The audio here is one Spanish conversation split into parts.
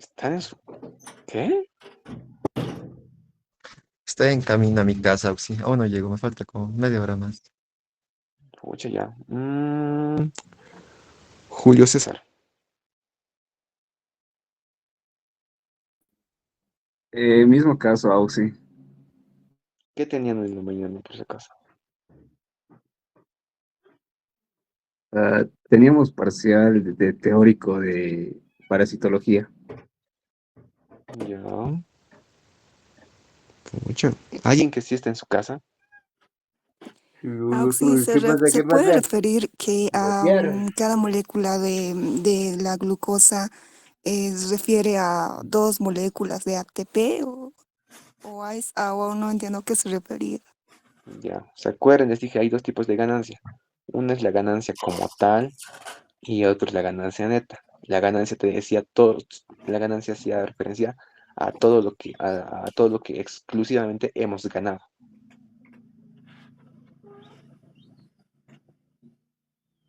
¿Están en su... ¿Qué? Estoy en camino a mi casa, Auxi. Aún no llego, me falta como media hora más. Pucha, ya. Julio César. Mismo caso, Auxi. ¿Qué tenían en la mañana, por si acaso? Teníamos parcial de teórico de parasitología. Ya. Pucha. ¿Alguien que sí está en su casa? Auxi, ¿Qué se puede pasa? referir que cada molécula de la glucosa refiere a dos moléculas de ATP o no entiendo a qué se refería. Ya. ¿Se acuerdan? Les dije, hay dos tipos de ganancia. Una es la ganancia como tal y otra es la ganancia neta. La ganancia te decía todo, la ganancia hacía referencia a todo lo que exclusivamente hemos ganado.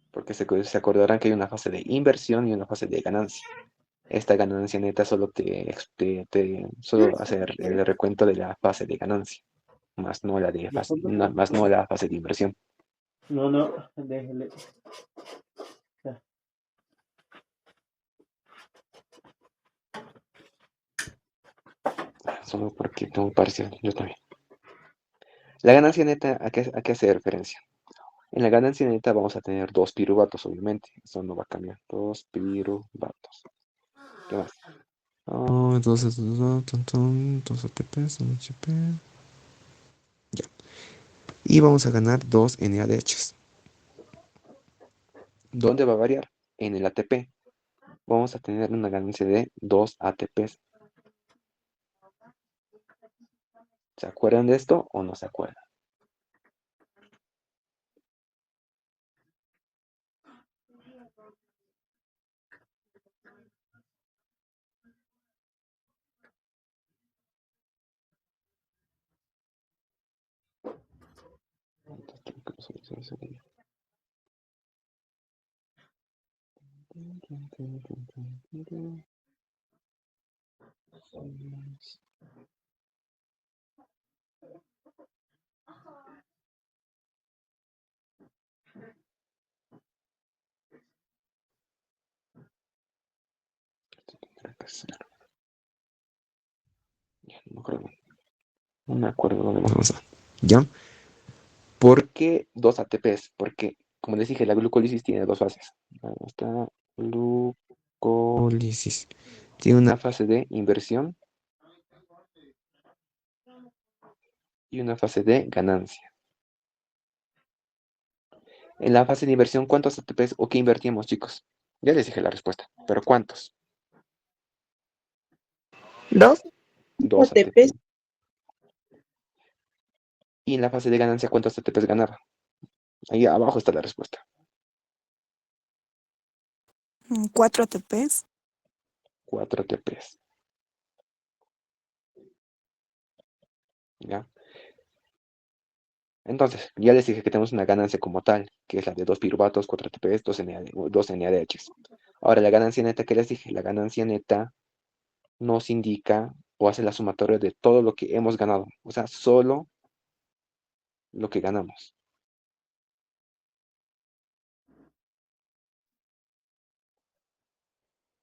Porque se acordarán que hay una fase de inversión y una fase de ganancia. Esta ganancia neta solo solo hace el recuento de la fase de ganancia, más no la fase de inversión. No, no, déjele. Solo porque tengo parcial, yo también. La ganancia neta, a qué hace referencia? En la ganancia neta vamos a tener dos piruvatos, obviamente. Eso no va a cambiar. Dos piruvatos. ¿Qué más? Entonces, dos ATPs, un HP. Ya. Y vamos a ganar dos NADHs. ¿Dónde va a variar? En el ATP. Vamos a tener una ganancia de 2 ATPs. ¿Se acuerdan de esto o no se acuerdan? No me acuerdo dónde vamos a. ¿Ya? ¿Por qué dos ATPs? Porque, como les dije, la glucólisis tiene dos fases. Ahí está glucólisis. Tiene una fase de inversión y una fase de ganancia. En la fase de inversión, ¿cuántos ATPs o qué invertíamos, chicos? Ya les dije la respuesta, pero ¿cuántos? Dos Dos ATPs. ATPs. Y en la fase de ganancia, ¿cuántos ATPs ganaba? Ahí abajo está la respuesta. 4 ATPs. 4 ATPs. ¿Ya? Entonces, ya les dije que tenemos una ganancia como tal, que es la de 2 piruvatos, 4 ATPs, 2 NADHs. Ahora, la ganancia neta que les dije, la ganancia neta nos indica o hace la sumatoria de todo lo que hemos ganado. O sea, solo lo que ganamos.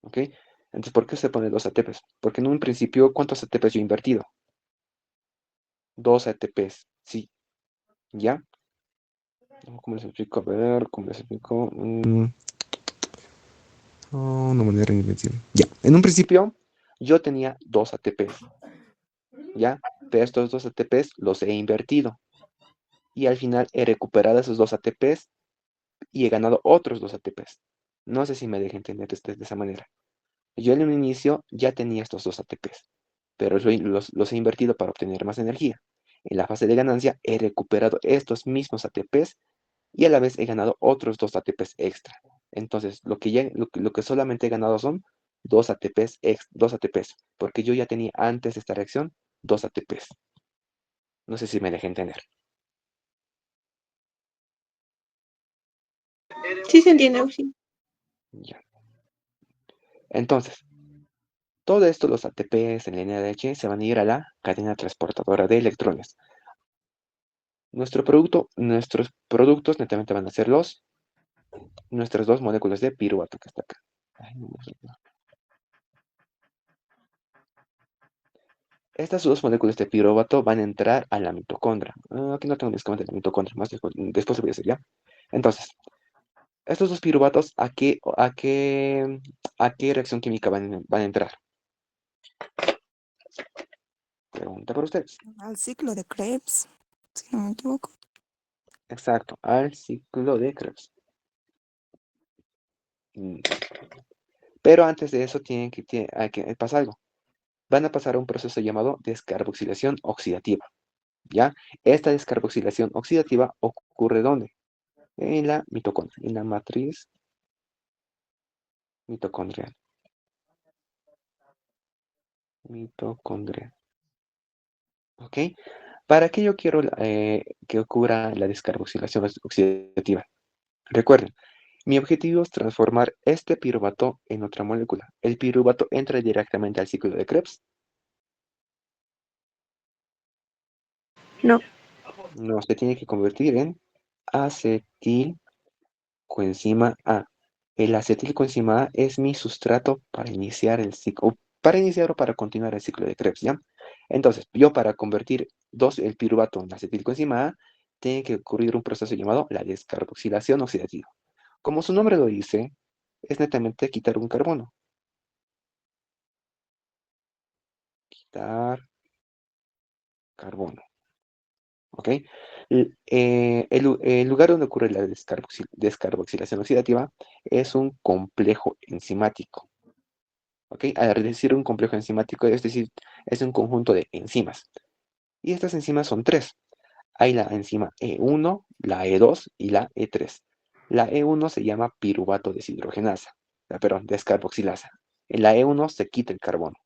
¿Ok? Entonces, ¿por qué se pone 2 ATPs? Porque en un principio, ¿cuántos ATPs yo he invertido? 2 ATPs, sí. ¿Ya? ¿Cómo les explico? A ver, ¿cómo les explico? Una manera de invertir. Ya. En un principio, yo tenía 2 ATPs. ¿Ya? Pero estos 2 ATPs los he invertido. Y al final he recuperado esos 2 ATPs y he ganado otros 2 ATPs. No sé si me deje entender de esa manera. Yo en un inicio ya tenía estos 2 ATPs, pero los he invertido para obtener más energía. En la fase de ganancia he recuperado estos mismos ATPs y a la vez he ganado otros 2 ATPs extra. Entonces, lo que solamente he ganado son 2 ATPs, 2 ATPs, porque yo ya tenía antes de esta reacción 2 ATPs. No sé si me dejé entender. Sí se entiende, Auxi. Ya. Entonces, Todo esto, los ATPs en línea de H, se van a ir a la cadena transportadora de electrones. Nuestros productos netamente van a ser nuestras dos moléculas de piruvato que está acá. Ay, no me salió. Estas dos moléculas de piruvato van a entrar a la mitocondria. Aquí no tengo mis esquema de la mitocondria, más después lo voy a hacer, ¿ya? Entonces, estos dos piruvatos, ¿a qué reacción química van a entrar? Pregunta para ustedes. Al ciclo de Krebs, si no me equivoco. Exacto, al ciclo de Krebs. Pero antes de eso hay que pasar algo. Van a pasar a un proceso llamado descarboxilación oxidativa, ¿ya? Esta descarboxilación oxidativa ocurre ¿dónde? En la mitocondria, en la matriz mitocondrial. Mitocondria. ¿Ok? ¿Para qué yo quiero que ocurra la descarboxilación oxidativa? Recuerden, mi objetivo es transformar este piruvato en otra molécula. ¿El piruvato entra directamente al ciclo de Krebs? No. No, se tiene que convertir en acetilcoenzima A. El acetilcoenzima A es mi sustrato para iniciar el ciclo, para iniciar o para continuar el ciclo de Krebs, ¿ya? Entonces, yo para convertir el piruvato en acetilcoenzima A, tiene que ocurrir un proceso llamado la descarboxilación oxidativa. Como su nombre lo dice, es netamente quitar un carbono. Quitar carbono. ¿Ok? El lugar donde ocurre la descarboxilación oxidativa es un complejo enzimático. ¿Ok? Al decir un complejo enzimático, es decir, es un conjunto de enzimas. Y estas enzimas son tres. Hay la enzima E1, la E2 y la E3. La E1 se llama piruvato deshidrogenasa, perdón, descarboxilasa. En la E1 se quita el carbono.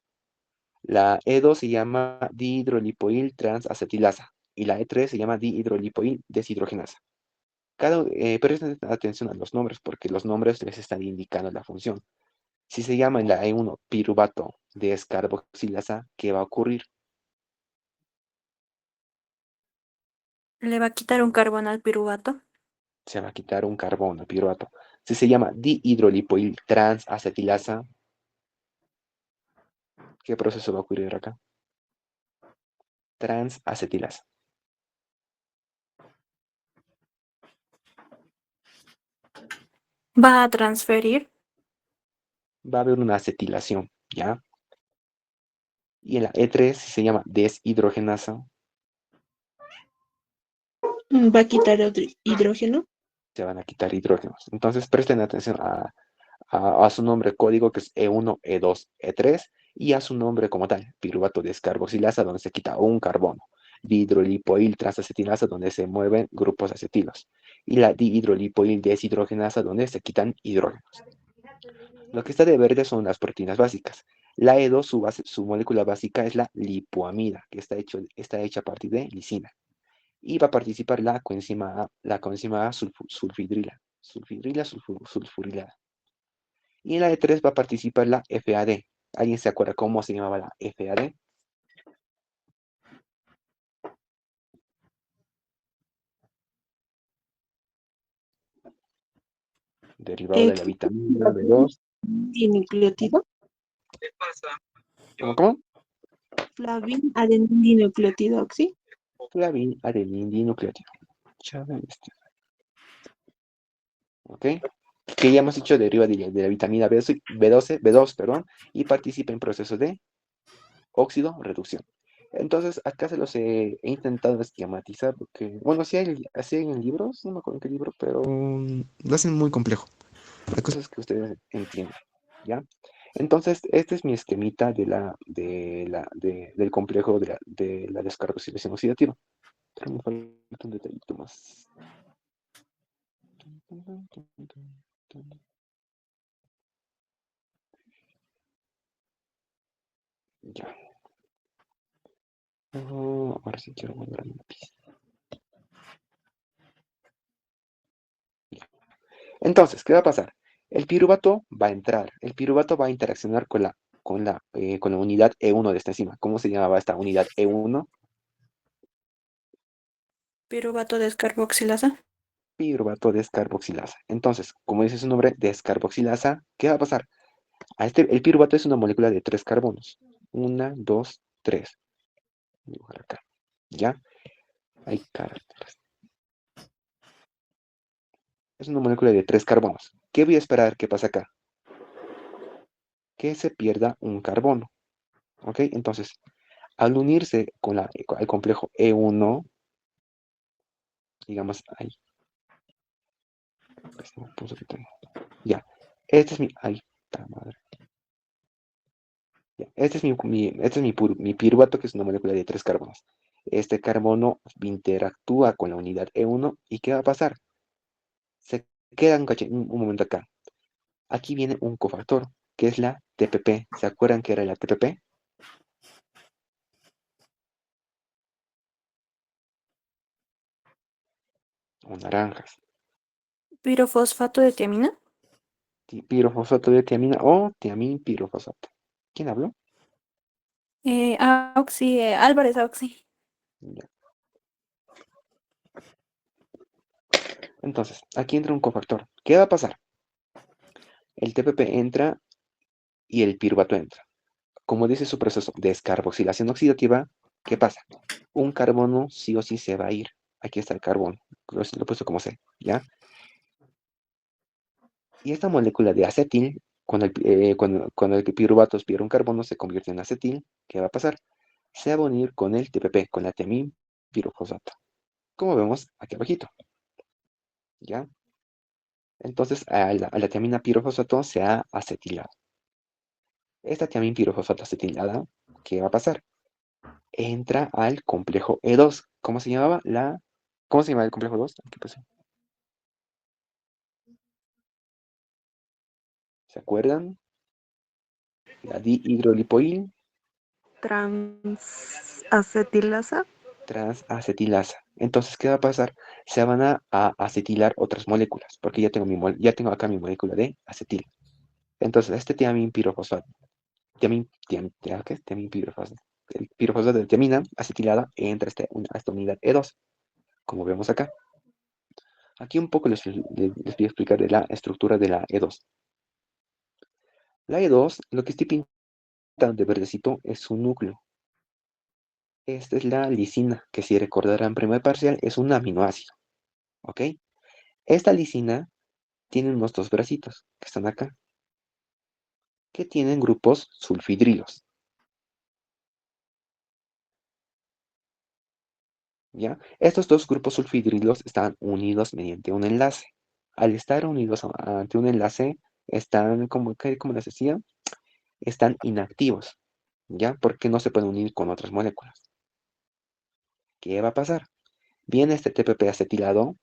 La E2 se llama dihidrolipoil transacetilasa y la E3 se llama dihidrolipoil deshidrogenasa. Presten atención a los nombres porque los nombres les están indicando la función. Si se llama en la E1 piruvato descarboxilasa, ¿qué va a ocurrir? ¿Le va a quitar un carbón al piruvato? Se va a quitar un carbono, piruvato. Si se llama dihidrolipoil transacetilasa, ¿qué proceso va a ocurrir acá? Transacetilasa. ¿Va a transferir? Va a haber una acetilación, ¿ya? Y en la E3, si se llama deshidrogenasa, ¿Va a quitar hidrógeno? se van a quitar hidrógenos. Entonces presten atención a su nombre código que es E1, E2, E3 y a su nombre como tal, piruvato descarboxilasa donde se quita un carbono, dihidrolipoil transacetilasa donde se mueven grupos acetilos y la dihidrolipoil deshidrogenasa donde se quitan hidrógenos. Lo que está de verde son las proteínas básicas. La E2, su molécula básica es la lipoamida, que está hecha a partir de lisina. Y va a participar la coenzima A sulfurilada. Y en la E3 va a participar la FAD. ¿Alguien se acuerda cómo se llamaba la FAD? Derivado de la vitamina B2. Dinucleótido. ¿Cómo? Flavin adenin dinucleótido, ¿sí? Flavin adenin dinucleótido. ¿Ok? Que ya hemos dicho deriva de la vitamina B2, perdón, y participa en procesos de óxido reducción. Entonces, acá se los he intentado esquematizar, porque, bueno, sí hay en libros, no me acuerdo en qué libro, pero lo hacen muy complejo. Hay cosas que ustedes entienden, ¿ya? Entonces, este es mi esquemita del complejo de la descarboxilación oxidativa. Pero me falta un detallito más. Ya. Ahora sí quiero volver a mi lápiz. Ya. Entonces, ¿qué va a pasar? El piruvato va a entrar. El piruvato va a interaccionar con la con la unidad E1 de esta enzima. ¿Cómo se llamaba esta unidad E1? Piruvato descarboxilasa. Piruvato descarboxilasa. Entonces, como dice su nombre, descarboxilasa, ¿qué va a pasar? El piruvato es una molécula de 3 carbonos. 1, 2, 3. Voy a dibujar acá. ¿Ya? Hay caracteres. Es una molécula de 3 carbonos. ¿Qué voy a esperar que pase acá? Que se pierda un carbono. ¿Ok? Entonces, al unirse con el complejo E1, digamos ahí. Ya. Este es mi. Ay, puta madre. Ya, mi piruvato, que es una molécula de 3 carbonos. Este carbono interactúa con la unidad E1 y ¿qué va a pasar? Se queda un momento acá. Aquí viene un cofactor, que es la TPP. ¿Se acuerdan que era la TPP? O naranjas. Pirofosfato de tiamina. Pirofosfato de tiamina o tiamin pirofosfato. ¿Quién habló? Álvarez Auxi. Ya. Entonces, aquí entra un cofactor. ¿Qué va a pasar? El TPP entra y el piruvato entra. Como dice su proceso de descarboxilación oxidativa, ¿qué pasa? Un carbono sí o sí se va a ir. Aquí está el carbono. Lo he puesto como C, ¿ya? Y esta molécula de acetil, cuando el piruvato pierde un carbono, se convierte en acetil. ¿Qué va a pasar? Se va a unir con el TPP, con la tiamín pirofosfato. Como vemos aquí abajito, ¿ya? Entonces, a la tiamina pirofosfato se ha acetilado. Esta tiamín pirofosfato acetilada, ¿qué va a pasar? Entra al complejo E2. ¿Cómo se llamaba? ¿Cómo se llamaba el complejo 2? ¿Qué pasó? ¿Se acuerdan? La dihidrolipoil Transacetilasa. transacetilasa. Entonces, ¿qué va a pasar? Se van a acetilar otras moléculas, porque ya tengo acá mi molécula de acetil. Entonces, este tiamín pirofosfato, ¿qué es? Tiamín pirofosfato. El pirofosfato de tiamina acetilada entra a esta unidad E2, como vemos acá. Aquí un poco les voy a explicar de la estructura de la E2. La E2, lo que estoy pintando de verdecito es su núcleo. Esta es la lisina, que si recordarán en primer parcial es un aminoácido. ¿Ok? Esta lisina tiene unos dos bracitos que están acá, que tienen grupos sulfidrilos. ¿Ya? Estos dos grupos sulfidrilos están unidos mediante un enlace. Al estar unidos ante un enlace, están, como les decía, están inactivos. ¿Ya? Porque no se pueden unir con otras moléculas. ¿Qué va a pasar? Viene este TPP acetilado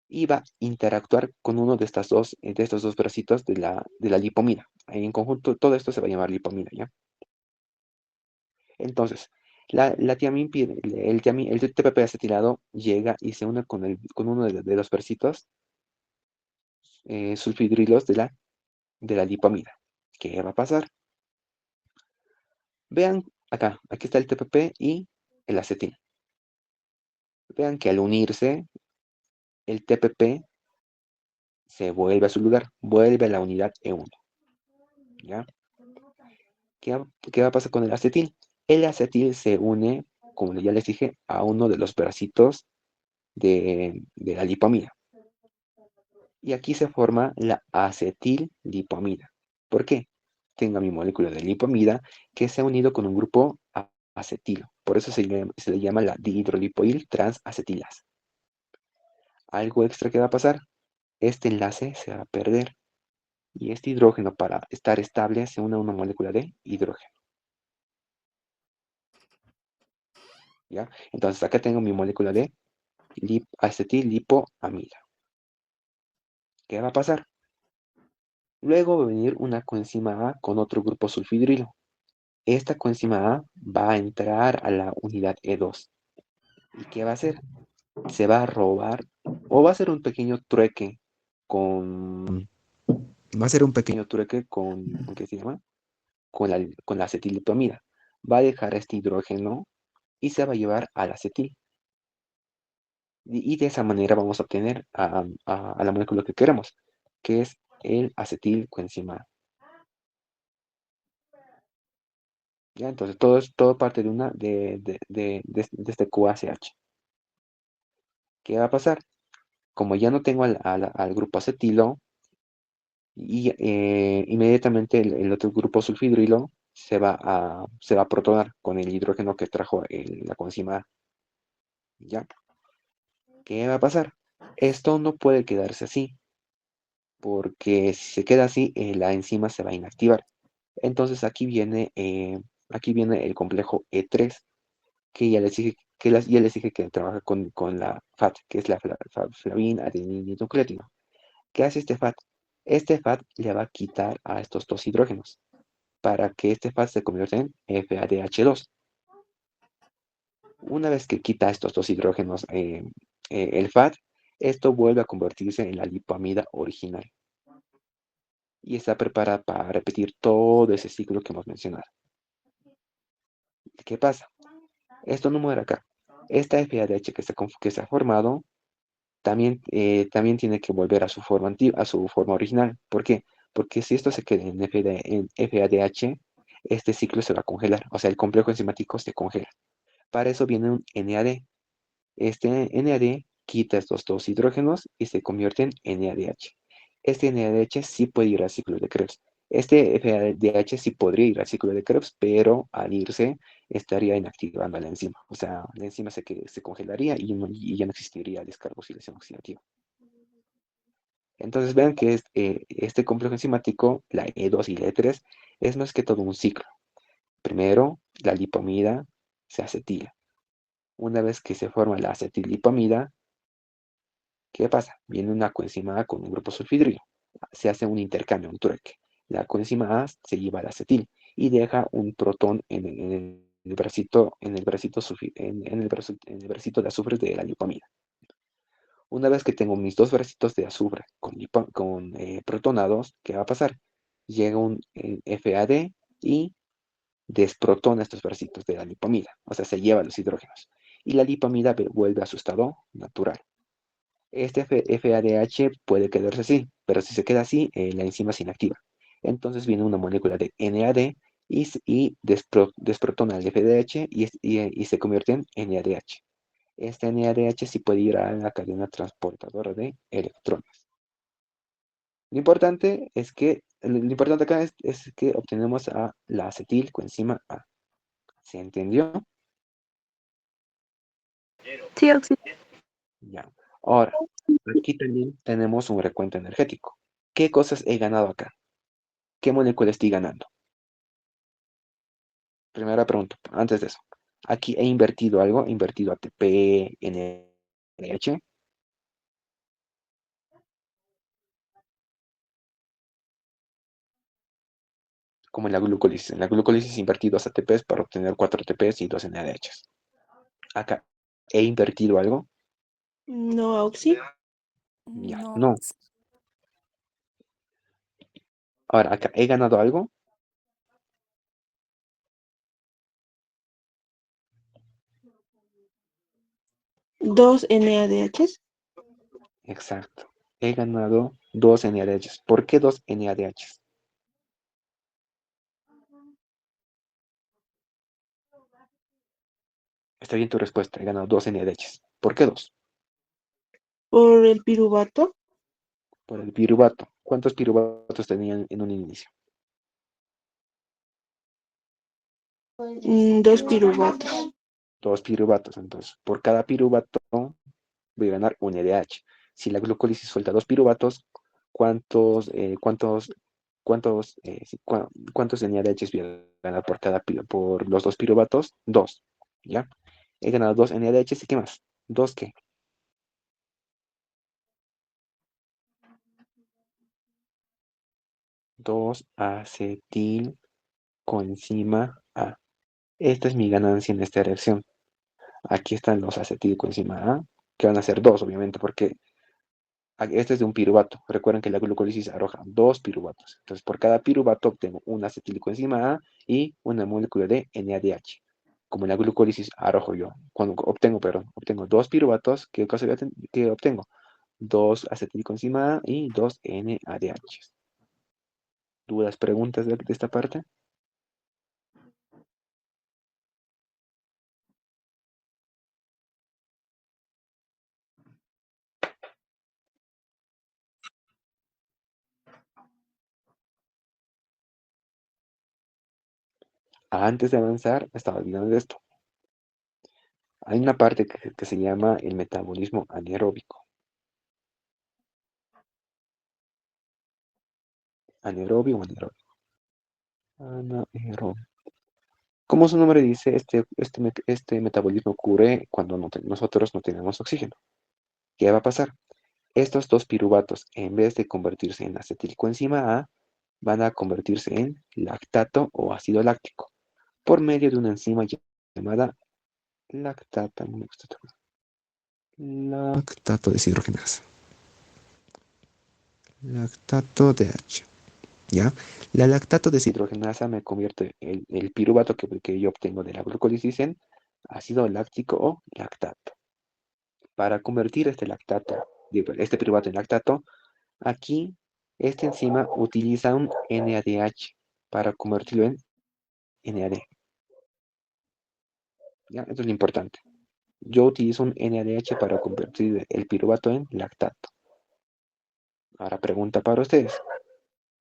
y va a interactuar con uno de estos dos bracitos de la lipomida. Ahí en conjunto, todo esto se va a llamar lipomida, ¿ya? Entonces, el TPP acetilado llega y se une con uno de los bracitos sulfidrilos de la lipomida. ¿Qué va a pasar? Vean acá, aquí está el TPP y el acetil. Vean que al unirse, el TPP se vuelve a su lugar, vuelve a la unidad E1. ¿Ya? ¿Qué va a pasar con el acetil? El acetil se une, como ya les dije, a uno de los bracitos de la lipomida. Y aquí se forma la acetillipomida. ¿Por qué? Tengo mi molécula de lipomida que se ha unido con un grupo acetilo. Por eso se le llama la dihidrolipoil transacetilasa. Algo extra que va a pasar, este enlace se va a perder y este hidrógeno, para estar estable, se une a una molécula de hidrógeno. ¿Ya? Entonces acá tengo mi molécula de acetilipoamida. ¿Qué va a pasar? Luego va a venir una coenzima A con otro grupo sulfidrilo. Esta coenzima A va a entrar a la unidad E2. ¿Y qué va a hacer? Se va a robar o va a hacer un pequeño trueque con... Va a ser un pequeño. ¿Qué se llama? con la acetilipamida. Va a dejar este hidrógeno y se va a llevar al acetil. Y de esa manera vamos a obtener a la molécula que queremos, que es el acetilcoenzima A. ¿Ya? Entonces todo parte de este QACH. ¿Qué va a pasar? Como ya no tengo al grupo acetilo, y inmediatamente el otro grupo sulfhidrilo se va a protonar con el hidrógeno que trajo la coenzima A. ¿Ya? ¿Qué va a pasar? Esto no puede quedarse así, porque si se queda así, la enzima se va a inactivar. Entonces aquí viene el complejo E3, que ya les dije que trabaja con la FAT, que es la flavina adenina. ¿Qué hace este FAT? Este FAT le va a quitar a estos dos hidrógenos para que este FAT se convierta en FADH2. Una vez que quita estos dos hidrógenos el FAT, esto vuelve a convertirse en la lipoamida original. Y está preparada para repetir todo ese ciclo que hemos mencionado. ¿Qué pasa? Esto no muere acá. Esta FADH que se ha formado también tiene que volver a su forma a su forma original. ¿Por qué? Porque si esto se queda en FADH, este ciclo se va a congelar. O sea, el complejo enzimático se congela. Para eso viene un NAD. Este NAD quita estos dos hidrógenos y se convierte en NADH. Este NADH sí puede ir al ciclo de Krebs. Este FADH sí podría ir al ciclo de Krebs, pero al irse estaría inactivando la enzima. O sea, la enzima se congelaría y ya no existiría descarboxilación oxidativa. Entonces vean que este complejo enzimático, la E2 y la E3, es más que todo un ciclo. Primero, la lipamida se acetila. Una vez que se forma la acetilipamida, ¿qué pasa? Viene una coenzima A con un grupo sulfhidrilo. Se hace un intercambio, un trueque. La coenzima A se lleva al acetil y deja un protón en el bracito, en el bracito de azufre de la lipamida. Una vez que tengo mis dos bracitos de azufre con protonados, ¿qué va a pasar? Llega un FAD y desprotona estos bracitos de la lipamida. O sea, se lleva los hidrógenos. Y la lipamida vuelve a su estado natural. Este FADH puede quedarse así, pero si se queda así, la enzima se inactiva. Entonces viene una molécula de NAD y desprotona el FADH y se convierte en NADH. Este NADH sí puede ir a la cadena transportadora de electrones. Lo importante acá es que obtenemos a la acetilcoenzima A. ¿Se entendió? Sí, Oxi. Ya. Ahora, aquí también tenemos un recuento energético. ¿Qué cosas he ganado acá? ¿Qué molécula estoy ganando? Primera pregunta, antes de eso. Aquí he invertido algo, he invertido ATP, NH. Como en la glucólisis. En la glucólisis he invertido 2 ATPs para obtener 4 ATPs y 2 NADHs. Acá he invertido algo. No, Oxy. Ya, No, no. Ahora, acá he ganado algo. Dos NADHs. Exacto. He ganado 2 NADHs. ¿Por qué 2 NADHs? Está bien tu respuesta. He ganado 2 NADHs. ¿Por qué 2? Por el piruvato. Por el piruvato. ¿Cuántos piruvatos tenían en un inicio? 2 piruvatos. 2 piruvatos. Entonces, por cada piruvato voy a ganar un NADH. Si la glucólisis suelta 2 piruvatos, ¿cuántos NADHs voy a ganar por los 2 piruvatos? 2. ¿Ya? He ganado 2 NADHs y ¿qué más? ¿2 qué? 2 acetil coenzima A. Esta es mi ganancia en esta reacción. Aquí están los acetilcoenzima A, que van a ser 2, obviamente, porque Este es de un piruvato. Recuerden que la glucólisis arroja 2 piruvatos. Entonces, por cada piruvato obtengo una acetilcoenzima A y una molécula de NADH. Como en la glucólisis arrojo yo, cuando obtengo 2 piruvatos, ¿qué cosa que obtengo? 2 acetilcoenzima A y 2 NADH. ¿Dudas, preguntas de esta parte? Antes de avanzar, me estaba olvidando de esto. Hay una parte que se llama el metabolismo anaeróbico. ¿Anaerobio o anaeróbico? Anaeróbico. Como su nombre dice, este metabolismo ocurre cuando nosotros no tenemos oxígeno. ¿Qué va a pasar? Estos 2 piruvatos, en vez de convertirse en acetilcoenzima A, van a convertirse en lactato o ácido láctico, por medio de una enzima llamada lactato deshidrogenasa. Lactato DH. ¿Ya? La lactato deshidrogenasa me convierte el piruvato que yo obtengo de la glucólisis en ácido láctico o lactato. Para convertir este piruvato en lactato, aquí esta enzima utiliza un NADH para convertirlo en NAD. ¿Ya? Esto es lo importante. Yo utilizo un NADH para convertir el piruvato en lactato. Ahora pregunta para ustedes.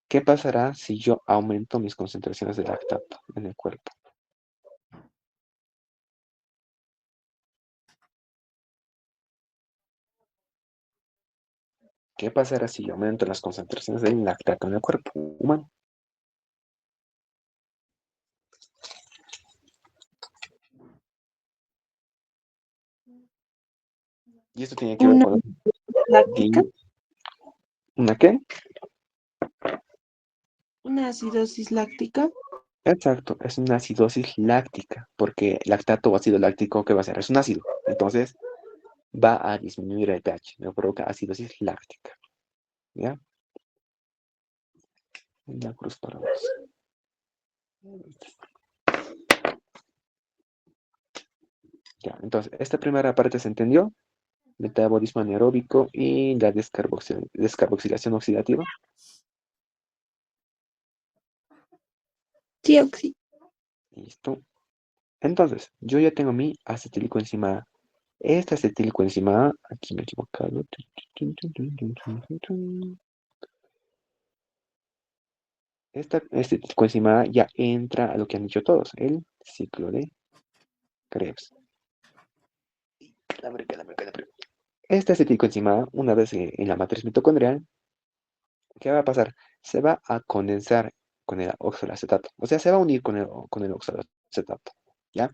¿Qué pasará si yo aumento mis concentraciones de lactato en el cuerpo? ¿Qué pasará si yo aumento las concentraciones de lactato en el cuerpo humano? Y esto tiene que ver Una con láctica, ¿una qué? una acidosis láctica. Exacto, es una acidosis láctica, porque lactato o ácido láctico, ¿qué va a hacer? Es un ácido. Entonces, va a disminuir el pH, me provoca acidosis láctica. ¿Ya? La cruz para vos. Ya, entonces, esta primera parte se entendió. Metabolismo anaeróbico y la descarboxilación oxidativa. Sí, oxi. Listo. Entonces, yo ya tengo mi acetilcoenzima A. Esta acetilcoenzima A, aquí me he equivocado. Esta acetilcoenzima A ya entra a lo que han dicho todos, el ciclo de Krebs. Esta acetilcoenzima A, una vez en la matriz mitocondrial, ¿qué va a pasar? Se va a condensar con el oxaloacetato. O sea, se va a unir con el oxaloacetato. ¿Ya?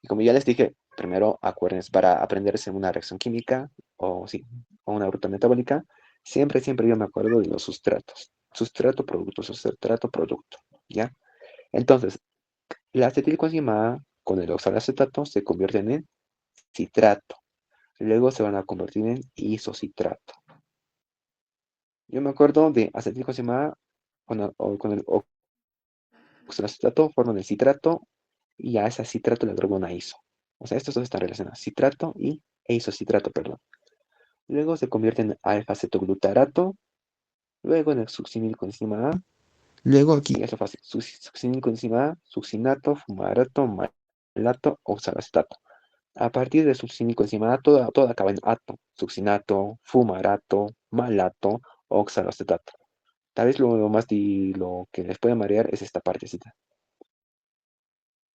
Y como ya les dije, primero acuérdense, para aprenderse una reacción química o, sí, o una ruta metabólica, siempre yo me acuerdo de los sustratos. Sustrato, producto, ¿ya? Entonces, la acetilcoenzima A con el oxaloacetato se convierten en citrato. Luego se van a convertir en isocitrato. Yo me acuerdo de acetilcoenzima A con el oxaloacetato forman el citrato y a ese citrato le agrego una iso. O sea, estos dos están relacionados, citrato e isocitrato, perdón. Luego se convierte en alfa-cetoglutarato, luego en el succinilcoenzima A, luego aquí es lo fácil, succinilcoenzima A, succinato, fumarato, malato, oxaloacetato. A partir de succinilcoenzima A, todo acaba en ato, succinato, fumarato, malato, oxaloacetato. Tal vez lo que les puede marear es esta partecita,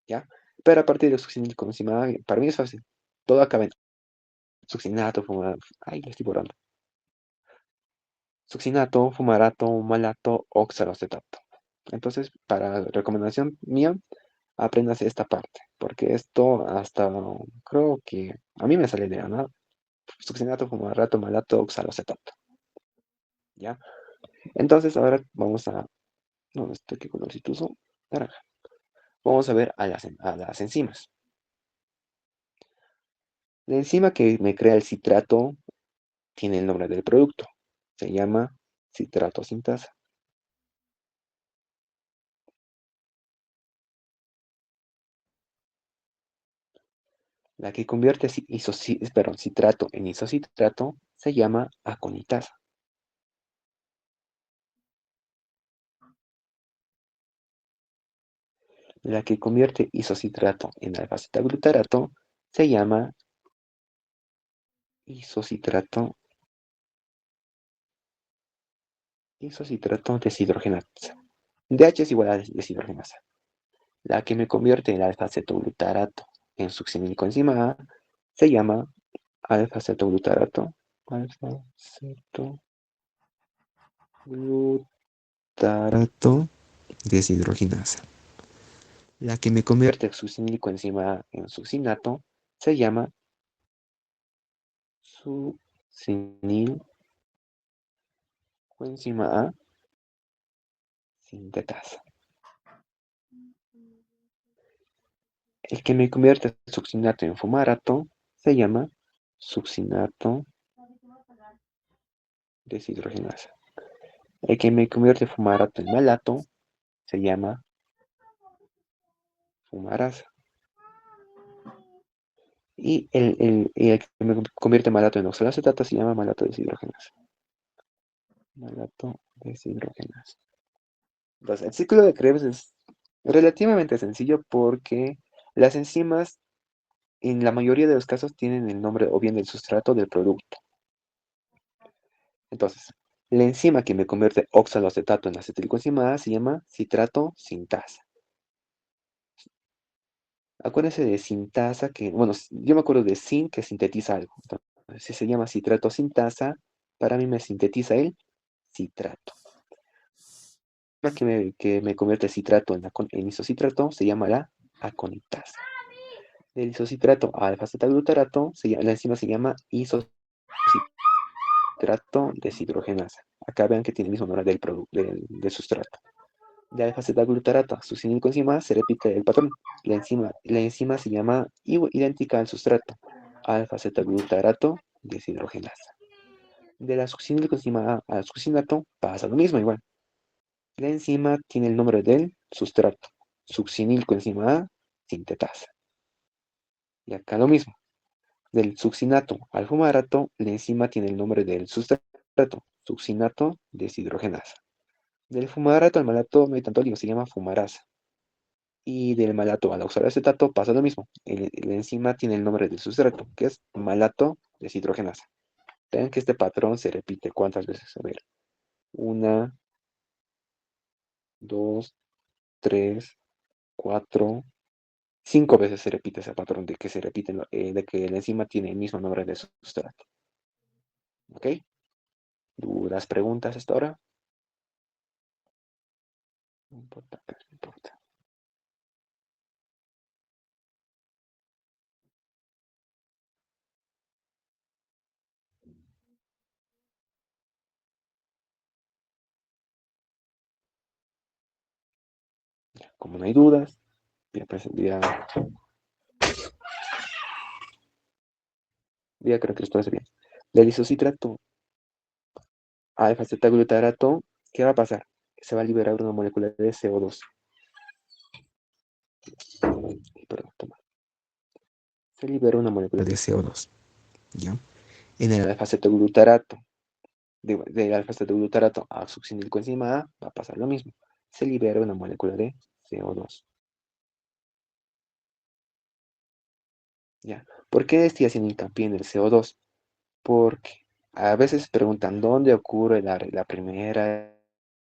¿ya? Pero a partir de succinilcoenzima A, para mí es fácil. Todo acaba en succinato, fumarato, ay, lo estoy borrando. Succinato, fumarato, malato, oxaloacetato. Entonces, para recomendación mía, apréndase esta parte, porque esto hasta creo que a mí me sale de la nada. Succinato, fumarato, malato, oxaloacetato. ¿Ya? Entonces, ahora vamos a... No, ¿qué colorcito uso? Naranja. Vamos a ver a las enzimas. La enzima que me crea el citrato tiene el nombre del producto. se llama citrato sintasa. La que convierte citrato en isocitrato se llama aconitasa. La que convierte isocitrato en alfa-cetoglutarato se llama isocitrato deshidrogenasa. DH es igual a deshidrogenasa. La que me convierte el alfa-cetoglutarato en succinilcoenzima A se llama alfa-cetoglutarato deshidrogenasa. La que me convierte succinilcoenzima A en succinato se llama succinilcoenzima A sintetasa. El que me convierte succinato en fumarato se llama succinato deshidrogenasa. El que me convierte fumarato en malato se llama fumarasa. Y el que me convierte malato en oxalacetato se llama malato deshidrogenasa. Malato deshidrogenasa. Entonces, el ciclo de Krebs es relativamente sencillo porque las enzimas en la mayoría de los casos tienen el nombre o bien del sustrato del producto. Entonces, la enzima que me convierte oxaloacetato en acetilcoenzima A se llama citrato sintasa. Acuérdense de sintasa, que, bueno, yo me acuerdo de sin, que sintetiza algo. Entonces, si se llama citrato sintasa, para mí me sintetiza el citrato. La que me convierte citrato en isocitrato se llama la aconitasa. Del isocitrato a alfa-cetoglutarato, la enzima se llama isocitrato deshidrogenasa. Acá vean que tiene el mismo nombre del sustrato. De alfa-cetoglutarato a succinilcoenzima se repite el patrón. La enzima se llama idéntica al sustrato, alfa-cetoglutarato deshidrogenasa. De la succinilcoenzima A al succinato pasa lo mismo igual. La enzima tiene el nombre del sustrato, succinilcoenzima A sintetasa. Y acá lo mismo. Del succinato al fumarato, la enzima tiene el nombre del sustrato, succinato deshidrogenasa. Del fumarato al malato no hay tanto lío, se llama fumarasa. Y del malato al oxaloacetato pasa lo mismo. La enzima tiene el nombre del sustrato, que es malato deshidrogenasa. Vean que este patrón se repite cuántas veces. A ver. 1, 2, 3, 4, 5 veces se repite ese patrón de que de que la enzima tiene el mismo nombre de sustrato. ¿Ok? ¿Dudas, preguntas hasta ahora? No importa, no importa. Como no hay dudas, ya creo que esto hace bien. Del isocitrato alfa-cetoglutarato, ¿qué va a pasar? Se va a liberar una molécula de CO2. Perdón, toma. Se libera una molécula de CO2. ¿Ya? En el alfa-cetoglutarato, del alfa-cetoglutarato a succinilcoenzima A, va a pasar lo mismo. Se libera una molécula de CO2. ¿Ya? ¿Por qué estoy haciendo hincapié en el CO2? Porque a veces preguntan dónde ocurre la primera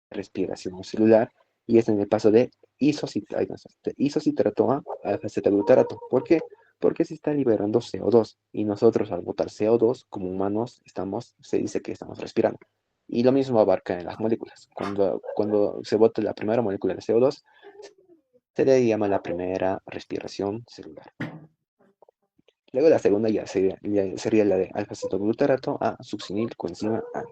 respiración celular y es en el paso de isocitrato a alfa-cetoglutarato. ¿Por qué? Porque se está liberando CO2 y nosotros al botar CO2 como humanos se dice que estamos respirando. Y lo mismo abarca en las moléculas. Cuando se bota la primera molécula de CO2, se le llama la primera respiración celular. Luego la segunda ya sería la de alfa-cetoglutarato a succinilcoenzima A.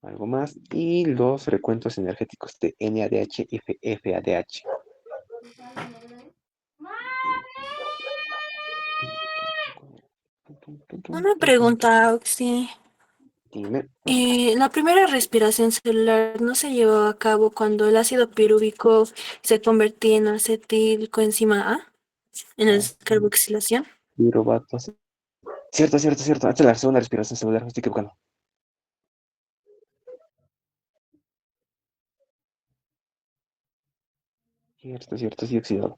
Algo más. Y los recuentos energéticos de NADH y FADH. Una pregunta, Oxy. Dime. La primera respiración celular no se llevó a cabo cuando el ácido pirúvico se convertía en acetilcoenzima A, en la Ah, descarboxilación. piruvato. Cierto, cierto, cierto. Esta es la segunda respiración celular, me estoy equivocando. Cierto, cierto, sí, oxidado.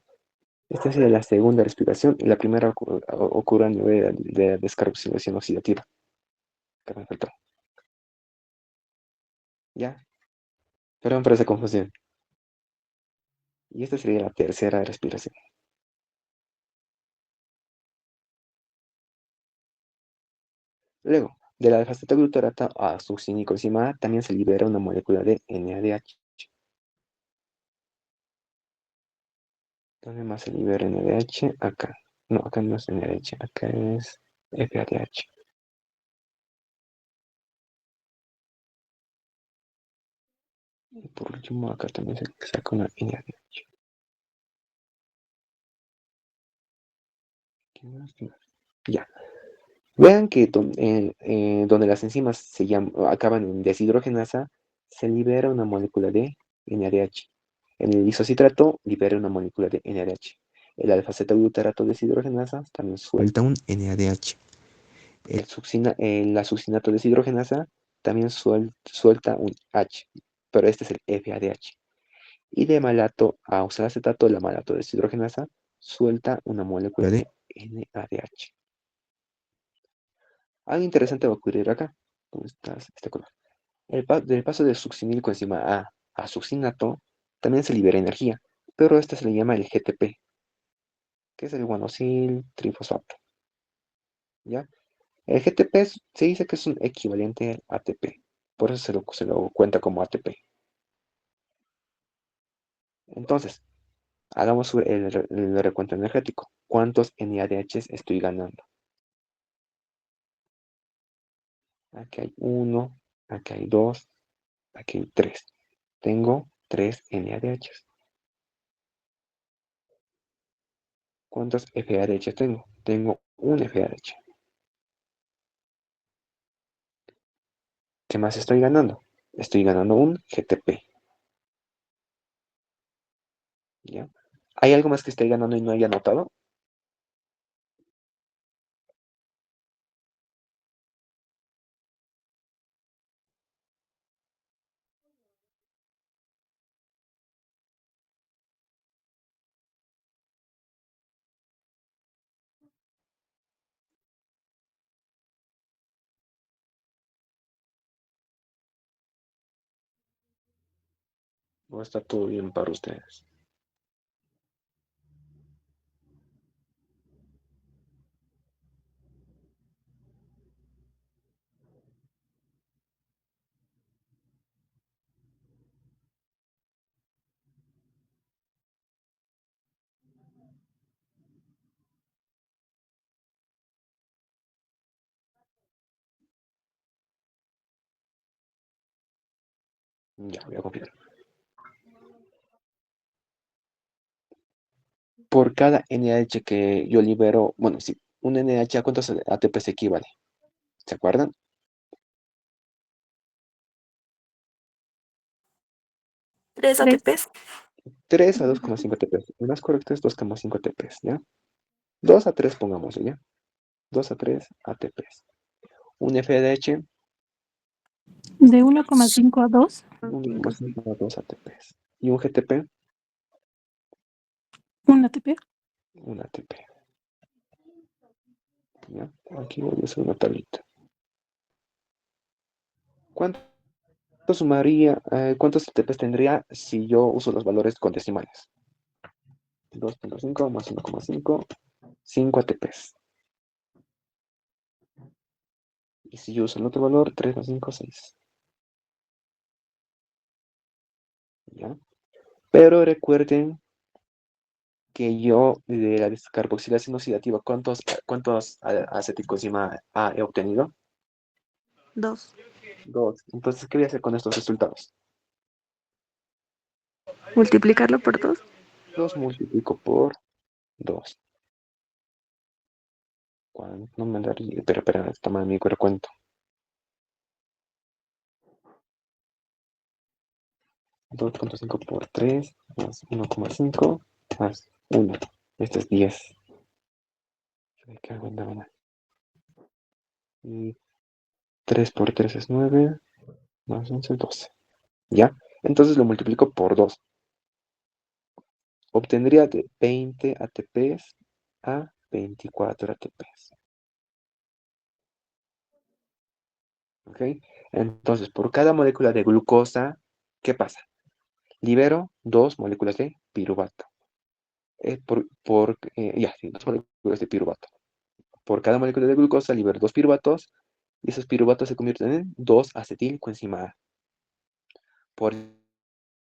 Esta sería la segunda respiración y la primera ocurre a nivel de descarboxilación oxidativa. Que me faltó. ¿Ya? Perdón por esa confusión. Y esta sería la tercera respiración. Luego, de la alfa-cetoglutarato a succinilcoenzima A también se libera una molécula de NADH. ¿Dónde más se libera NADH? Acá. No, acá no es NADH, acá es FADH. Y por último, acá también se saca una NADH. ¿Qué más? ¿Qué más? Ya. Vean que donde las enzimas acaban en deshidrogenasa, se libera una molécula de NADH. En el isocitrato libera una molécula de NADH. El alfa-cetoglutarato deshidrogenasa también suelta un NADH. La succinato deshidrogenasa también suelta un H, pero este es el FADH. Y de malato a oxalacetato, la malato deshidrogenasa suelta una molécula de NADH. Algo interesante va a ocurrir acá. ¿Dónde está este color? Del paso de succinilcoenzima a succinato también se libera energía, pero este se le llama el GTP, que es el guanosil trifosfato. ¿Ya? El GTP se dice que es un equivalente al ATP, por eso se lo cuenta como ATP. Entonces, hagamos el recuento energético. ¿Cuántos NADHs estoy ganando? Aquí hay 1, aquí hay 2, aquí hay 3. Tengo 3 NADHs. ¿Cuántos FADH tengo? Tengo un FADH. ¿Qué más estoy ganando? Estoy ganando un GTP. ¿Ya? ¿Hay algo más que estoy ganando y no haya notado? ¿O está todo bien para ustedes? Ya, voy a copiar. Por cada NADH que yo libero, bueno, sí, un NADH a cuántos ATPs equivale. ¿Se acuerdan? 3 ATPs. 3 a 2,5 ATPs. El más correcto es 2,5 ATPs, ¿ya? 2 a 3 pongámosle, ¿ya? 2 a 3 ATPs. Un FADH, De 1,5 a 2, 1,5 a 2 ATPs. Y un GTP, 1 ATP. 1 ATP. ¿Ya? Aquí voy a hacer una tablita. ¿Cuánto sumaría, cuántos ATPs tendría si yo uso los valores con decimales? 2,5 más 1,5, 5 ATPs. Y si yo uso el otro valor, 3 más 5, 6. ¿Ya? Pero recuerden que yo de la descarboxilación oxidativa, ¿cuántos acetilcoenzima A he obtenido? 2. 2. Entonces, ¿qué voy a hacer con estos resultados? Multiplicarlo por 2. 2 multiplico por 2. ¿Cuánto me daría? Espera, está mal mi recuento. 2.5 por 3 más 1,5 más 1. Esto es 10. ¿Qué hago en diagonal? Y 3 por 3 es 9, más 11 es 12. ¿Ya? Entonces lo multiplico por 2. Obtendría de 20 ATPs a 24 ATPs. ¿Ok? Entonces, por cada molécula de glucosa, ¿qué pasa? Libero 2 moléculas de piruvato. Sí, 2 moléculas de piruvato. Por cada molécula de glucosa libero 2 piruvatos y esos piruvatos se convierten en 2-acetilcoenzima A. Por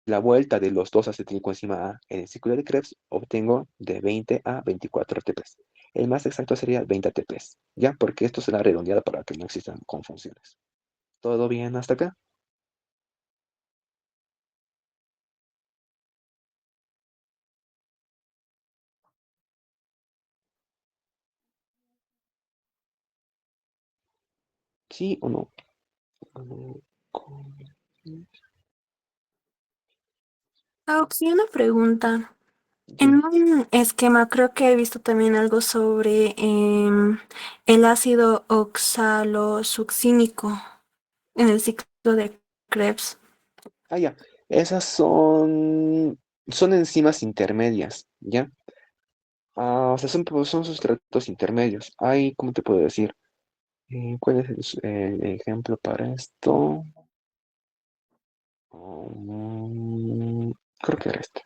la vuelta de los 2-acetilcoenzima A en el ciclo de Krebs, obtengo de 20 a 24 ATPs. El más exacto sería 20 ATPs, ¿ya? Porque esto será redondeado para que no existan confusiones. ¿Todo bien hasta acá? ¿Sí o no? Sí, una pregunta. En Dime. un esquema creo que he visto también algo sobre el ácido oxalosuccínico en el ciclo de Krebs. Ah, ya. Esas son enzimas intermedias, ¿ya? O sea, son sustratos intermedios. Hay, ¿cómo te puedo decir? ¿Cuál es el ejemplo para esto? Creo que era este.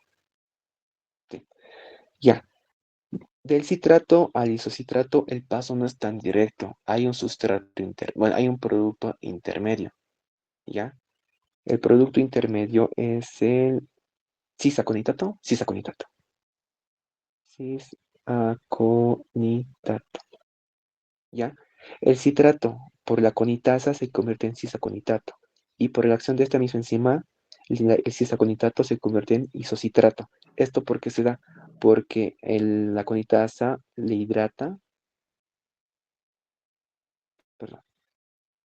Sí. Ya. Del citrato al isocitrato el paso no es tan directo. Hay un bueno, hay un producto intermedio, ¿ya? El producto intermedio es el cisaconitato. Cisaconitato. Cisaconitato. ¿Ya? El citrato por la conitasa se convierte en cisaconitato y por la acción de esta misma enzima, el cisaconitato se convierte en isocitrato. ¿Esto por qué se da? Porque la conitasa le hidrata, perdón,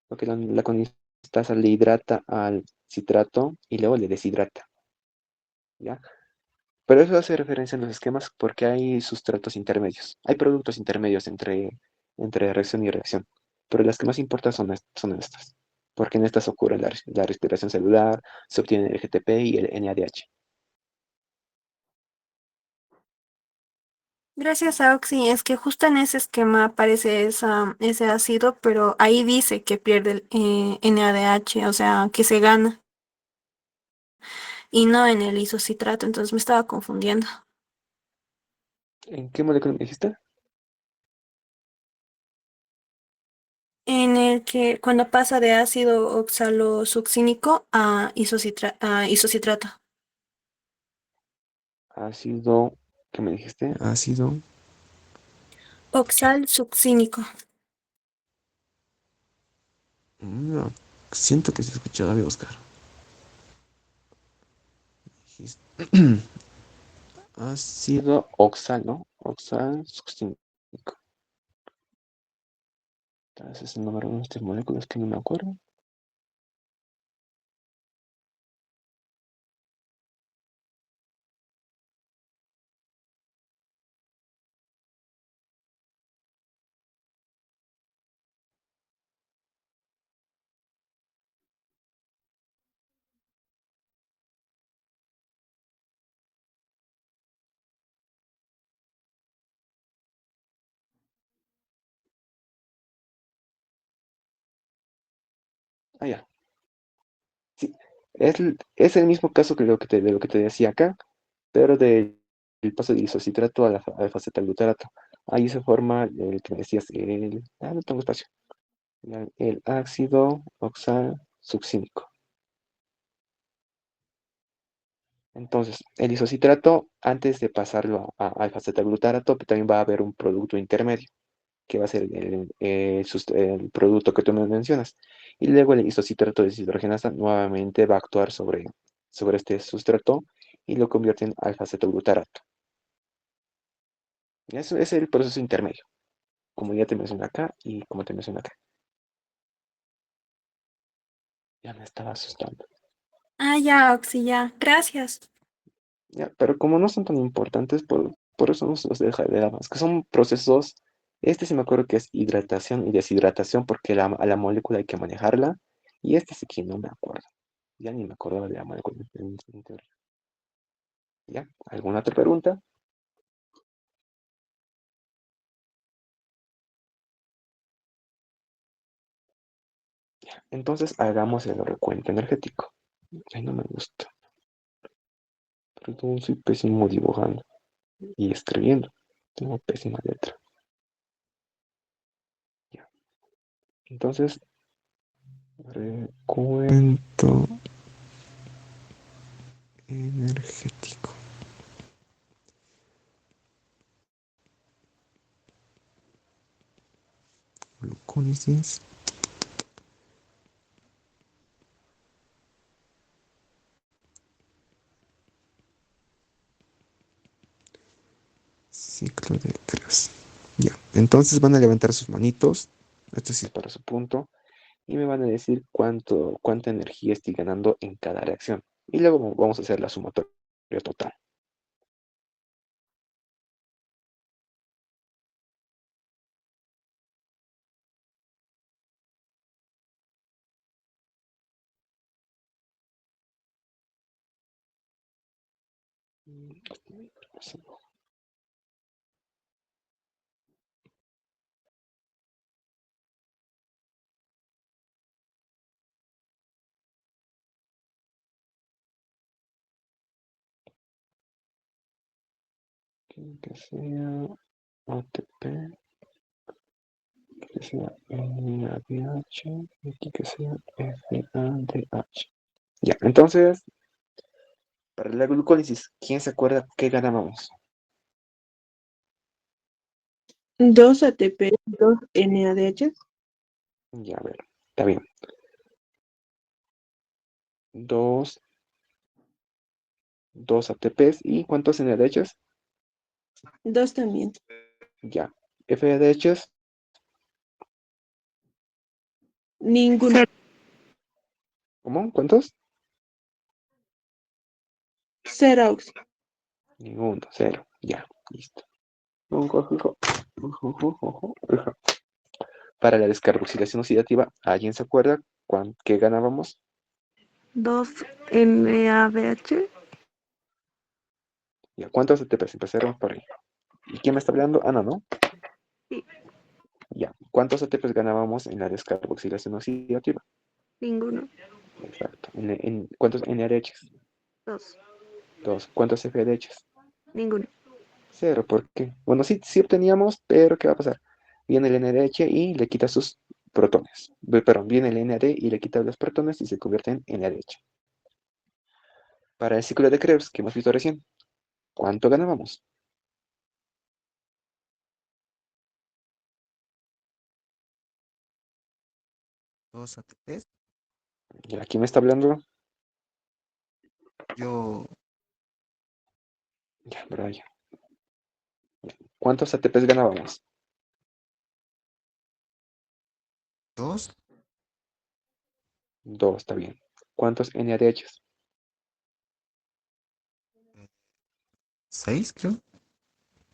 porque la conitasa le hidrata al citrato y luego le deshidrata, ¿ya? Pero eso hace referencia en los esquemas porque hay sustratos intermedios. Hay productos intermedios entre reacción y reacción. Pero las que más importan son estas. Porque en estas ocurre la respiración celular, se obtiene el GTP y el NADH. Gracias a Oxy, es que justo en ese esquema aparece ese ácido, pero ahí dice que pierde el NADH, o sea, que se gana, y no en el isocitrato, entonces me estaba confundiendo. ¿En qué molécula me dijiste? En el que cuando pasa de ácido oxalosuccínico a isocitrato. Ácido, ¿qué me dijiste? Ácido. Oxalsuccínico. No, siento que se escuchaba, voy a buscar. Ácido oxal, ¿no? Oxal succínico. Ese es el número de estas moléculas que no me acuerdo. Ah, ya. Sí, es el mismo caso que de lo que te decía acá, pero del paso del isocitrato al facetaglutarato. Ahí se forma el que me decías, no tengo espacio, el ácido oxalsuccínico. Entonces, el isocitrato, antes de pasarlo al facetaglutarato, también va a haber un producto intermedio, que va a ser el producto que tú me mencionas. Y luego el isocitrato de deshidrogenasa nuevamente va a actuar sobre este sustrato y lo convierte en alfa-cetoglutarato. Eso es el proceso intermedio, como ya te mencioné acá y como te mencioné acá. Ya me estaba asustando. Ah, ya, Oxy, ya. Gracias. Ya, pero como no son tan importantes, por eso no se los deja de lado. Es que son procesos, este sí me acuerdo que es hidratación y deshidratación, porque a la molécula hay que manejarla, y este sí que no me acuerdo. Ya ni me acordaba de la molécula en teoría. ¿Ya? ¿Alguna otra pregunta? Entonces hagamos el recuento energético. Ay, no me gusta. Perdón, soy pésimo dibujando y escribiendo. Tengo pésima letra. Ya. Entonces, recuento energético. Glucólisis. Ciclo de Krebs. Ya. Entonces van a levantar sus manitos. Esto sí es para su punto. Y me van a decir cuánta energía estoy ganando en cada reacción. Y luego vamos a hacer la sumatoria total. Que sea ATP, que sea NADH y aquí que sea FADH. Ya, entonces, para la glucólisis, ¿quién se acuerda qué ganábamos? 2 ATP, 2 NADH. Ya, a ver, está bien. Dos ATPs y ¿cuántos NADHs? 2 también. Ya. FADHs, Ninguno. ¿cómo? ¿Cuántos? 0. Ninguno, cero. Ya, listo. Para la descarboxilación oxidativa, ¿alguien se acuerda qué ganábamos? 2 NADH. Ya, ¿cuántos ATPs? Empezaremos por ahí. ¿Y quién me está hablando? Ana, ¿no? Sí. Ya. ¿Cuántos ATPs ganábamos en la descarboxilación oxidativa? Ninguno. Exacto. ¿Cuántos NADHs? 2. Dos. ¿Cuántos FADHs? Ninguno. Cero. ¿Por qué? Bueno, sí obteníamos, pero ¿qué va a pasar? Viene el NADH y le quita sus protones. Perdón, viene el NAD y le quita los protones y se convierte en NADH. Para el ciclo de Krebs que hemos visto recién, ¿cuánto ganábamos? Dos ATPs. ¿Y aquí me está hablando? Yo, Ya, ¿verdad? Ya. ¿Cuántos ATPs ganábamos? dos, Dos, está bien. ¿Cuántos NADHs? seis, creo.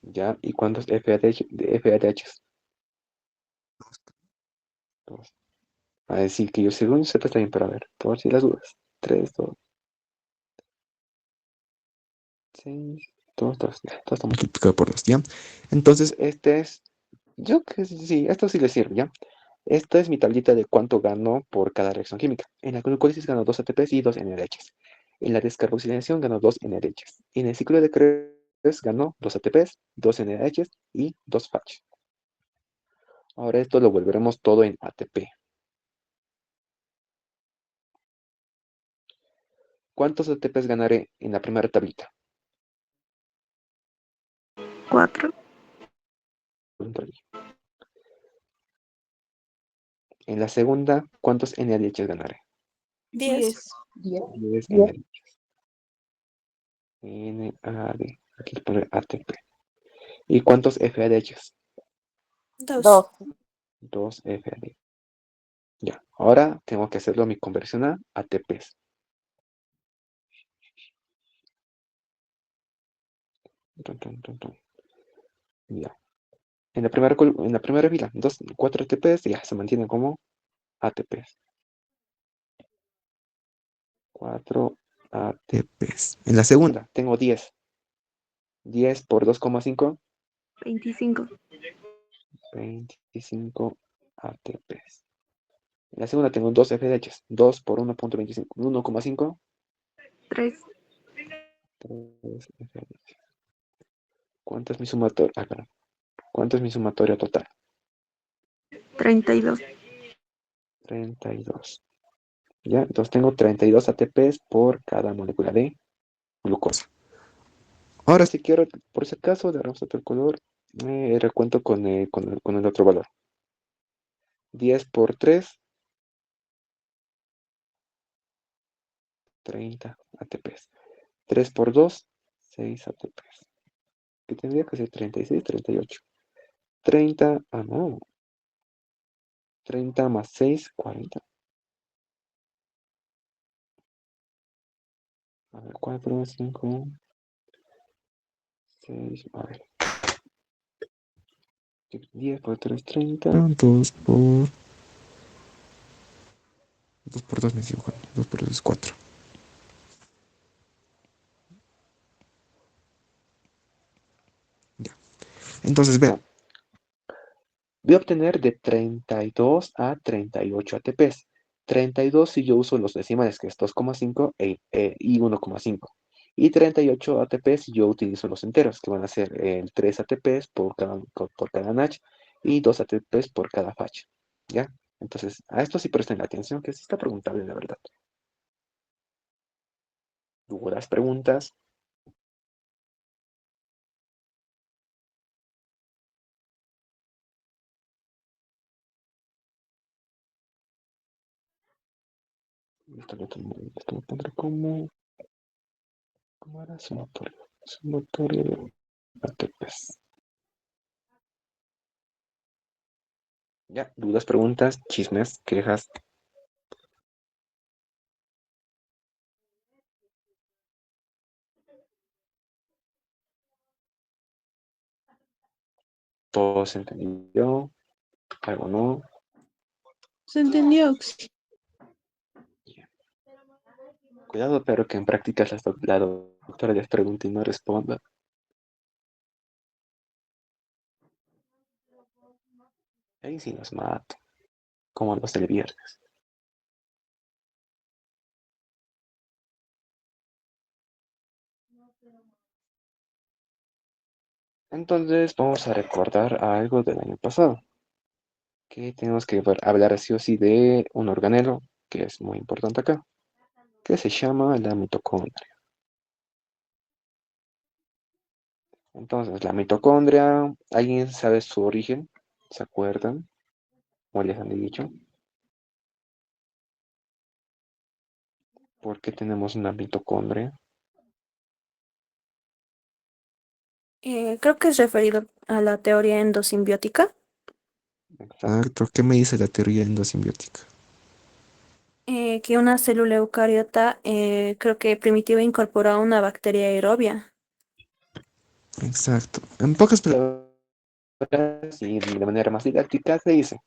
Ya. ¿Y cuántos FADHs? Dos. A decir que yo según Z está bien, pero a ver, por si las dudas. 3, 2, 6, 2, 2. Ya, todo está multiplicado por 2, ¿ya? Entonces, yo que sí, esto sí le sirve, ¿ya? Esta es mi tablita de cuánto gano por cada reacción química. En la glucólisis gano 2 ATPs y 2 NADHs. En la descarboxilación gano 2 NADHs. En el ciclo de Krebs gano 2 ATPs, 2 NADHs y 2 FADHs. Ahora esto lo volveremos todo en ATP. ¿Cuántos ATPs ganaré en la primera tablita? 4. En la segunda, ¿cuántos NADHs ganaré? 10. 10 NADHs. NAD. Aquí le pone ATP. ¿Y cuántos FADHs? 2. 2 FAD. Ya. Ahora tengo que hacerlo mi conversión a ATPs. Tun, tun, tun, tun. Ya. En la primera fila, 4 ATPs ya se mantienen como ATPs. 4 ATPs. En la segunda tengo 10. 10 por 2,5, 25. 25 ATPs. En la segunda tengo 2 FDHs. 2 por 1,25, 1,5, 3. 3 FDHs. ¿Cuánto es mi sumatorio? ¿Cuánto es mi sumatorio total? 32. 32. ¿Ya? Entonces tengo 32 ATPs por cada molécula de glucosa. Ahora, si quiero, por si acaso, agarramos otro color, recuento con el otro valor. 10 por 3, 30 ATPs. 3 por 2, 6 ATPs. Que tendría que ser 36, 38. 30, no. 30 más 6, 40. A ver, 4, 5, 6, a ver. 10 por 3, 30. 2 por 2 me equivoco. 2 por 2 es 4. Ya. Entonces, vean. Voy a obtener de 32 a 38 ATPs. 32 si yo uso los decimales, que es 2,5 y 1,5. Y 38 ATPs si yo utilizo los enteros, que van a ser 3 ATPs por cada NACH y 2 ATPs por cada FACH. ¿Ya? Entonces, a esto sí presten atención, que sí está preguntable, la verdad. ¿Dudas, preguntas? Esto lo pondré como... ¿Cómo era? Sumatorio. Sumatorio de ATPs. ¿Ya? ¿Dudas, preguntas, chismes, quejas? ¿Todo se entendió? ¿Algo no? ¿Se entendió? Cuidado, pero que en prácticas la doctora les pregunte y no responda. Ahí sí nos mato, como los del viernes. Entonces vamos a recordar algo del año pasado, que tenemos que hablar sí o sí de un organelo, que es muy importante acá, que se llama la mitocondria. Entonces, la mitocondria, ¿alguien sabe su origen? ¿Se acuerdan? ¿O les han dicho? ¿Por qué tenemos una mitocondria? Creo que es referido a la teoría endosimbiótica, Exacto. ¿Qué me dice la teoría endosimbiótica? que una célula eucariota, creo que primitiva, incorpora una bacteria aerobia. Exacto. En pocas palabras y de manera más didáctica se dice,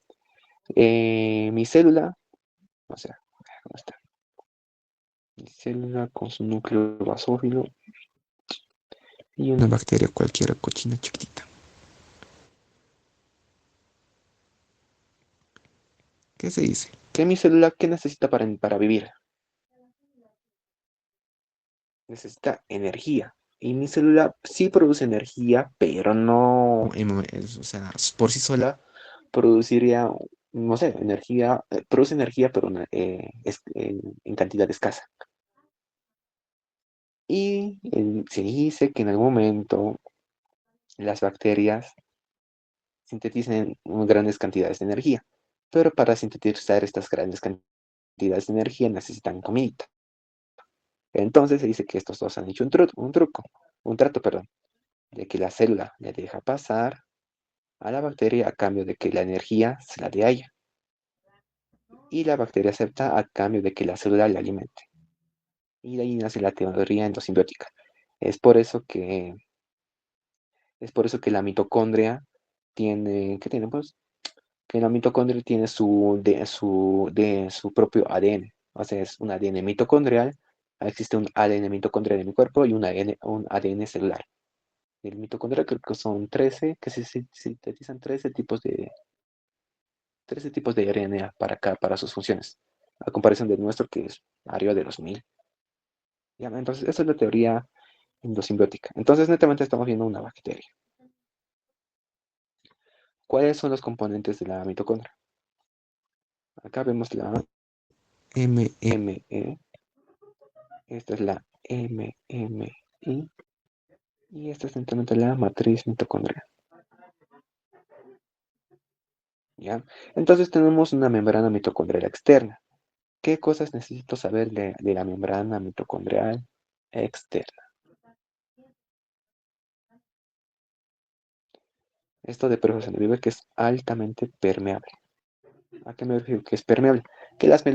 mi célula, o sea, ¿cómo está? Mi célula con su núcleo basófilo y una bacteria cualquiera cochina chiquitita. ¿Qué se dice? Que mi célula, ¿qué necesita para vivir? Necesita energía. Y mi célula sí produce energía, pero no, o sea, por sí sola produciría, no sé, energía, produce energía, pero en cantidad escasa. Y se dice que en algún momento las bacterias sintetizan grandes cantidades de energía, pero para sintetizar estas grandes cantidades de energía necesitan comida. Entonces se dice que estos dos han hecho un trato, perdón, de que la célula le deja pasar a la bacteria a cambio de que la energía se la dé a ella. Y la bacteria acepta a cambio de que la célula la alimente. Y de ahí nace la teoría endosimbiótica. Es por eso que Es por eso que la mitocondria tiene, ¿qué tiene pues? Que la mitocondria tiene su propio ADN. O sea, es un ADN mitocondrial. Existe un ADN mitocondrial en mi cuerpo y un ADN celular. El mitocondrial creo que son 13, que se sintetizan 13 tipos de RNA para sus funciones, a comparación del nuestro que es arriba de los 1000. ¿Ya? Entonces, esa es la teoría endosimbiótica. Entonces, netamente estamos viendo una bacteria. ¿Cuáles son los componentes de la mitocondria? Acá vemos la MME, esta es la MMI, y esta es netamente la matriz mitocondrial. ¿Ya? Entonces tenemos una membrana mitocondrial externa. ¿Qué cosas necesito saber de la membrana mitocondrial externa? Esto de perjuicio se que es altamente permeable. ¿A qué me refiero que es permeable? Que las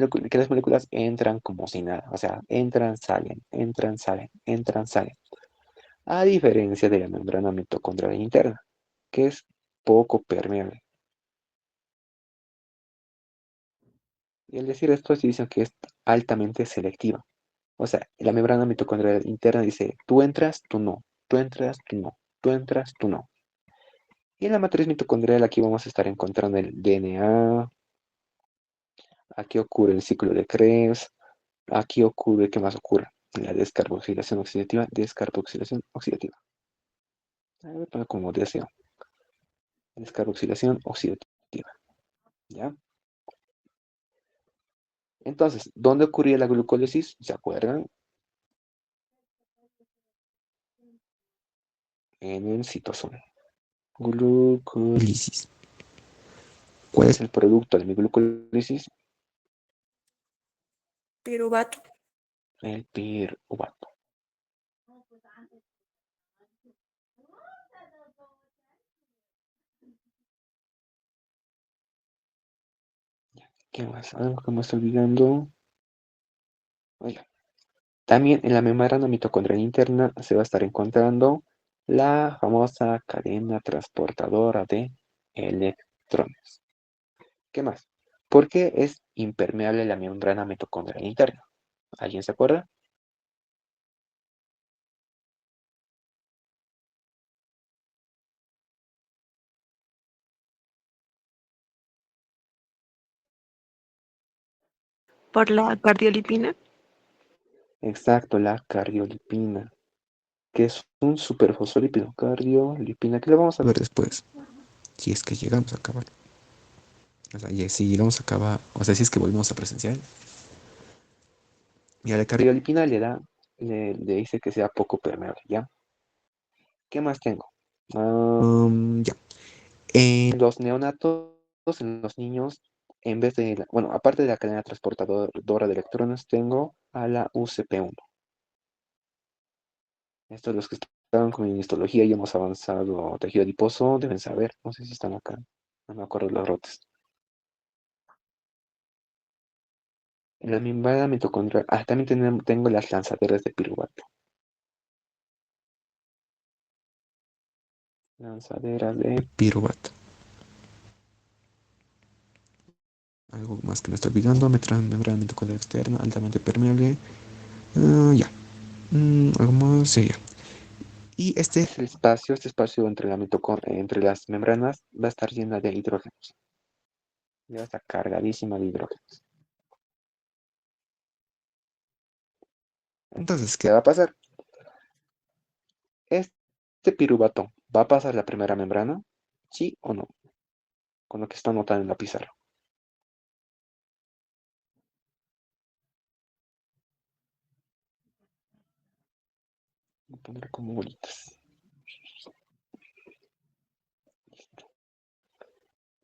moléculas entran como si nada. O sea, entran, salen, entran, salen, entran, salen. A diferencia de la membrana mitocondrial interna, que es poco permeable. Y al decir esto, se dice que es altamente selectiva. O sea, la membrana mitocondrial interna dice, tú entras, tú no, tú entras, tú no, tú entras, tú no. Y en la matriz mitocondrial aquí vamos a estar encontrando el DNA, aquí ocurre el ciclo de Krebs, aquí ocurre, ¿qué más ocurre? La descarboxilación oxidativa, descarboxilación oxidativa. Voy a poner como deseo. Descarboxilación oxidativa. ¿Ya? Entonces, ¿dónde ocurría la glucólisis? ¿Se acuerdan? En el citosol. Glucólisis. ¿Cuál es el producto de mi glucólisis? Piruvato. El piruvato. ¿Qué más? Algo que me estoy olvidando. Oiga. También en la membrana mitocondrial interna se va a estar encontrando la famosa cadena transportadora de electrones. ¿Qué más? ¿Por qué es impermeable la membrana mitocondrial interna? ¿Alguien se acuerda? Por la cardiolipina. Exacto, la cardiolipina, que es un superfosfolípido. Cardiolipina, que lo vamos a ver después, si es que llegamos a acabar. O sea, si llegamos a acabar, o sea, si es que volvemos a presencial. Y a la cardiolipina le dice que sea poco permeable, ¿ya? ¿Qué más tengo? Ya. En los neonatos, en los niños, en vez de, bueno, aparte de la cadena transportadora de electrones, tengo a la UCP1. Estos los que estaban con histología y hemos avanzado tejido adiposo deben saber. No sé si están acá. No me acuerdo los rotes. En la membrana mitocondrial. También tengo las lanzaderas de piruvato. Lanzaderas de piruvato. Algo más que me estoy olvidando. Membrana mitocondrial externa, altamente permeable. Ya. Algo más. Sí, ya. Y este espacio entre las membranas va a estar llena de hidrógenos. Ya está cargadísima de hidrógenos. Entonces, ¿qué va a pasar? ¿Este piruvato va a pasar la primera membrana? ¿Sí o no? Con lo que está anotado en la pizarra. Voy a poner como bolitas.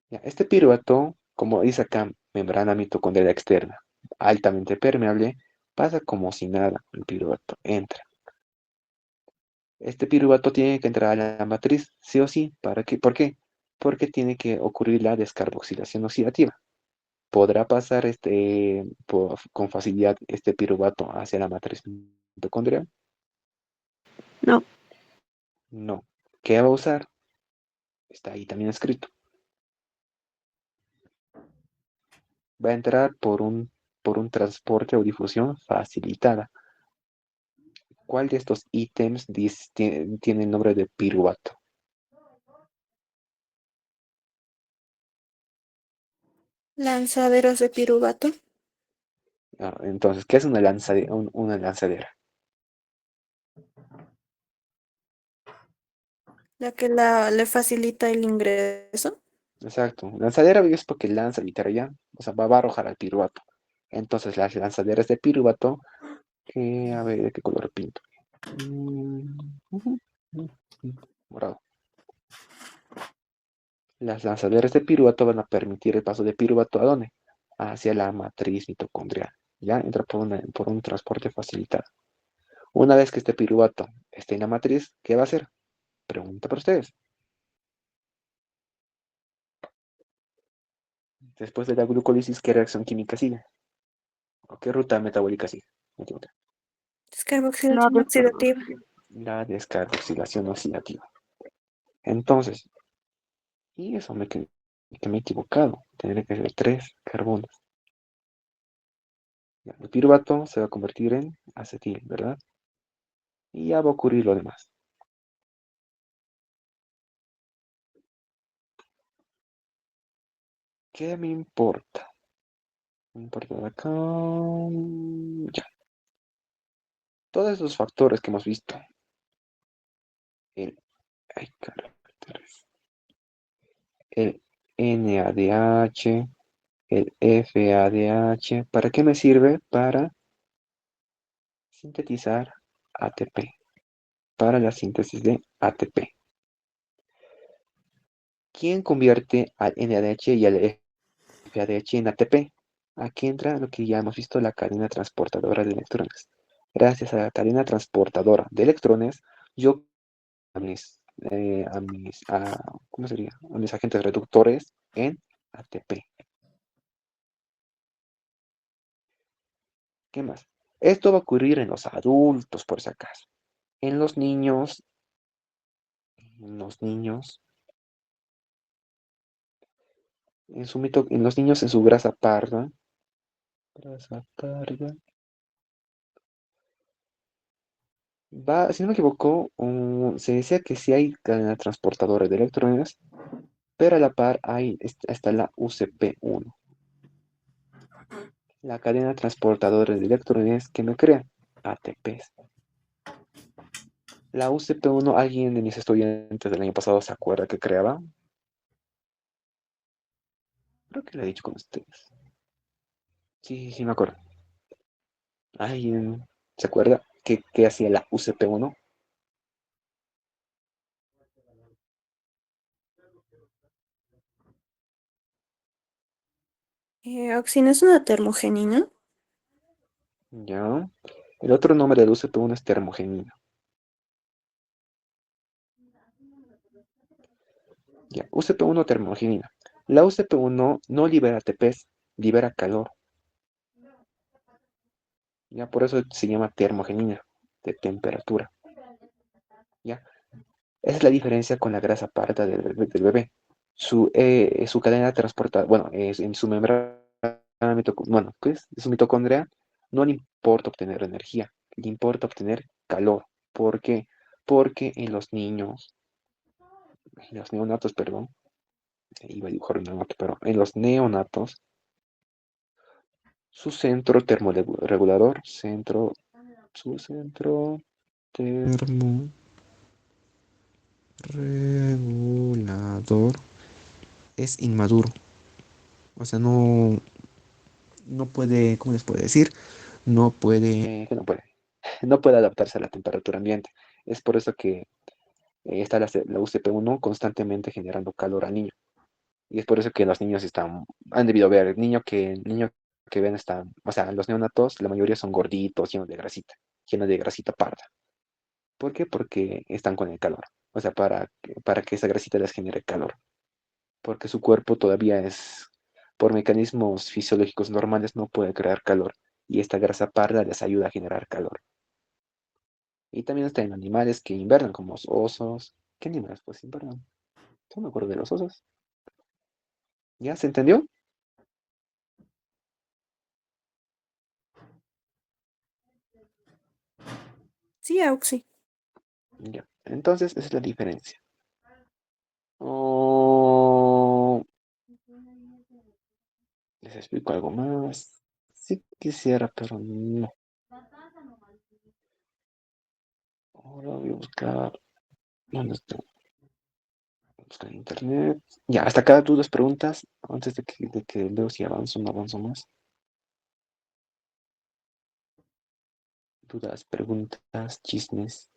Ya, este piruvato, como dice acá, membrana mitocondrial externa, altamente permeable, pasa como si nada. El piruvato entra. Este piruvato tiene que entrar a la matriz, sí o sí. ¿Para qué? ¿Por qué? Porque tiene que ocurrir la descarboxilación oxidativa. ¿Podrá pasar con facilidad este piruvato hacia la matriz mitocondrial? No. No. ¿Qué va a usar? Está ahí también escrito. Va a entrar por un transporte o difusión facilitada. ¿Cuál de estos ítems tiene el nombre de piruvato? Lanzaderas de piruvato. Entonces, ¿qué es una lanzadera? La que le facilita el ingreso. Exacto. Lanzadera es porque lanza literal, o sea, va a arrojar al piruvato. Entonces, las lanzaderas de piruvato, a ver, ¿de qué color pinto? Ujú, morado. Las lanzaderas de piruvato van a permitir el paso de piruvato ¿a dónde? Hacia la matriz mitocondrial. Ya entra por un transporte facilitado. Una vez que este piruvato esté en la matriz, ¿qué va a hacer? Pregunta para ustedes. Después de la glucólisis, ¿qué reacción química sigue? ¿O qué ruta metabólica sigue? La Descarboxilación oxidativa. descarboxilación. La descarboxilación oxidativa. Entonces, y eso que me he equivocado. Tendría que ser 3 carbonos. Ya, el piruvato se va a convertir en acetil, ¿verdad? Y ya va a ocurrir lo demás. ¿Qué me importa? Me importa de acá. Ya. Todos esos factores que hemos visto. El, ay, caracteres. El NADH, el FADH. ¿Para qué me sirve? Para sintetizar ATP. Para la síntesis de ATP. ¿Quién convierte al NADH y al FADH en ATP? Aquí entra lo que ya hemos visto, la cadena transportadora de electrones. Gracias a la cadena transportadora de electrones, yo ¿cómo sería? A mis agentes reductores en ATP. ¿Qué más? Esto va a ocurrir en los adultos, por si acaso. En los niños, en los niños, en los niños en su grasa parda, si no me equivoco, se decía que sí hay cadena transportadora de electrones, pero a la par está la UCP1, la cadena transportadora de electrones que me crea ATPs. La UCP1, ¿alguien de mis estudiantes del año pasado se acuerda que creaba? Creo que lo he dicho con ustedes. Sí, me acuerdo. ¿Alguien se acuerda qué hacía la UCP1? Oxina es una termogenina. Ya. El otro nombre de la UCP1 es termogenina. Ya, UCP1 termogenina. La UCP1 no libera ATPs, libera calor. Ya, por eso se llama termogenina, de temperatura. Ya. Esa es la diferencia con la grasa parda del bebé. Su cadena transportada, bueno, en su membrana, bueno, ¿qué es? Su mitocondria no le importa obtener energía, le importa obtener calor. ¿Por qué? Porque en los neonatos, perdón, iba a dibujar un neonato, pero en los neonatos, su centro termorregulador, su centro termorregulador es inmaduro. O sea, no puede, ¿cómo les puedo decir? No puede, ¿qué no puede? No puede adaptarse a la temperatura ambiente. Es por eso que está la UCP1 constantemente generando calor al niño. Y es por eso que los niños han debido ver, el niño que ven están, o sea, los neonatos, la mayoría son gorditos, llenos de grasita parda. ¿Por qué? Porque están con el calor. O sea, para que esa grasita les genere calor. Porque su cuerpo todavía por mecanismos fisiológicos normales, no puede crear calor. Y esta grasa parda les ayuda a generar calor. Y también está en animales que invernan, como los osos, ¿Qué animales? Pues sí, perdón. No me acuerdo de los osos. ¿Ya se entendió? Sí, Auxi. Ya. Entonces, esa es la diferencia. Oh, les explico algo más. Sí quisiera, pero no. Ahora voy a buscar. ¿Dónde está? Buscar en internet. Ya, hasta acá dudas, preguntas. Antes de que veo si avanzo o no avanzo más. Dudas, preguntas, chismes.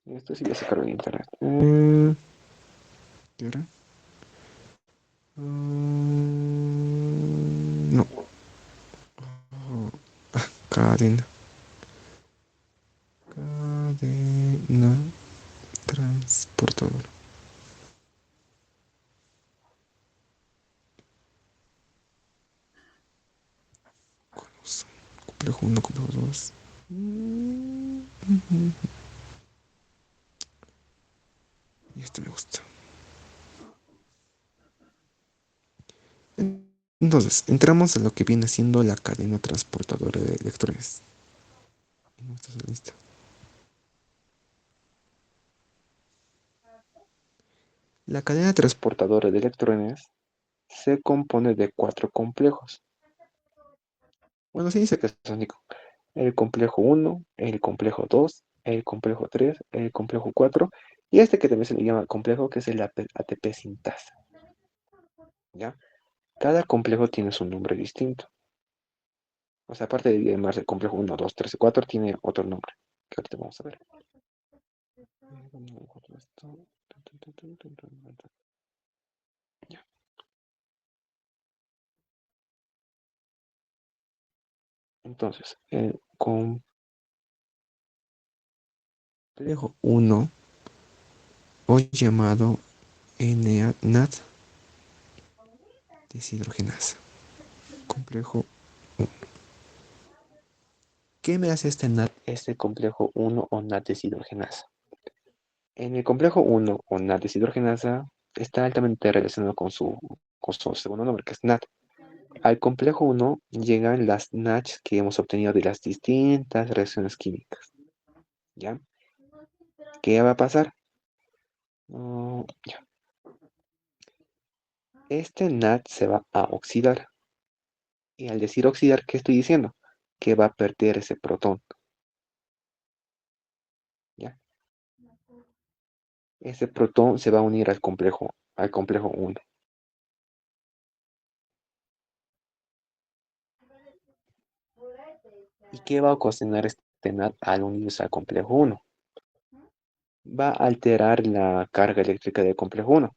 Esto sí voy a sacarlo de internet. ¿Qué era? No. Oh, cadena. Cadena transportadora. Complejo 1, complejo 2. Y este me gusta. Entonces, entramos a lo que viene siendo la cadena transportadora de electrones. No estás lista. La cadena transportadora de electrones se compone de 4 complejos. Bueno, se dice que es único. El complejo 1, el complejo 2, el complejo 3, el complejo 4 y este que también se le llama complejo, que es el ATP sintasa. ¿Ya? Cada complejo tiene su nombre distinto. O sea, aparte de llamarse complejo 1, 2, 3 y 4, tiene otro nombre, que ahorita vamos a ver. Ya. Entonces, el complejo 1, hoy llamado NAT deshidrogenasa. Complejo 1. ¿Qué me hace este complejo 1 o NAT deshidrogenasa? En el complejo 1 o NAT deshidrogenasa está altamente relacionado con su segundo nombre, que es NAT. Al complejo 1 llegan las NACH que hemos obtenido de las distintas reacciones químicas. ¿Ya? ¿Qué va a pasar? Ya. Este NAT se va a oxidar. Y al decir oxidar, ¿qué estoy diciendo? Que va a perder ese protón. ¿Ya? Ese protón se va a unir al complejo 1. ¿Y qué va a ocasionar este NAT al unirse al complejo 1? Va a alterar la carga eléctrica del complejo 1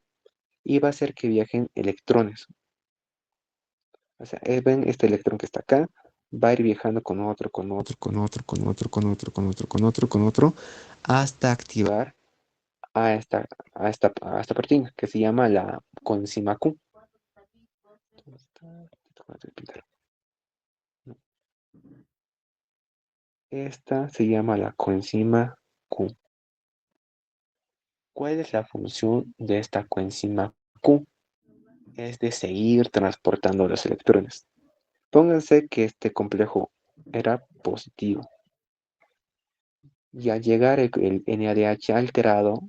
y va a hacer que viajen electrones. O sea, ven este electrón que está acá, va a ir viajando con otro, hasta activar a esta proteína que se llama la coenzima Q. Esta se llama la coenzima Q. ¿Cuál es la función de esta coenzima Q? Es de seguir transportando los electrones. Pónganse que este complejo era positivo. Y al llegar el NADH alterado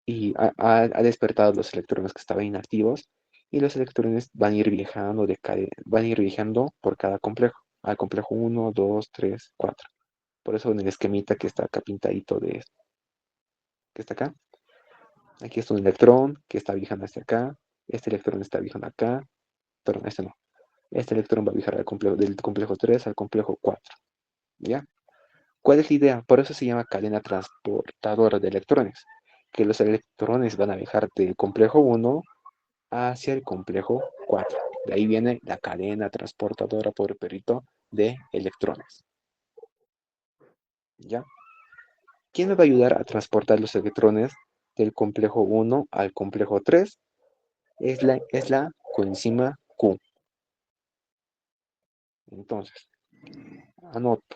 y ha despertado los electrones que estaban inactivos, y los electrones van a ir viajando por cada complejo, al complejo 1, 2, 3, 4. Por eso en el esquemita que está acá pintadito que está acá, aquí está un electrón que está viajando hacia acá, este electrón está viajando acá, perdón, este no. Este electrón va a viajar del complejo 3 al complejo 4, ¿ya? ¿Cuál es la idea? Por eso se llama cadena transportadora de electrones, que los electrones van a viajar del complejo 1 hacia el complejo 4. De ahí viene la cadena transportadora por perito de electrones. ¿Ya? ¿Quién me va a ayudar a transportar los electrones del complejo 1 al complejo 3? Es la coenzima Q. Entonces, anoto.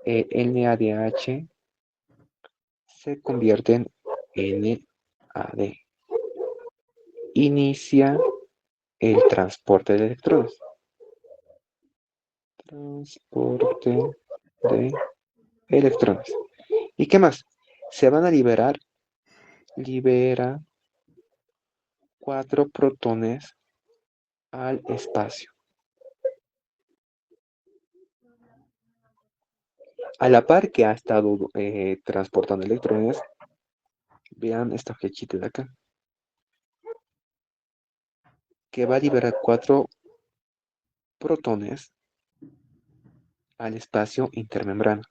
NADH se convierte en NAD. Inicia el transporte de electrones. Transporte de electrones. ¿Y qué más? Se van a libera 4 protones al espacio. A la par que ha estado transportando electrones, vean esta flechita de acá, que va a liberar 4 protones al espacio intermembrana.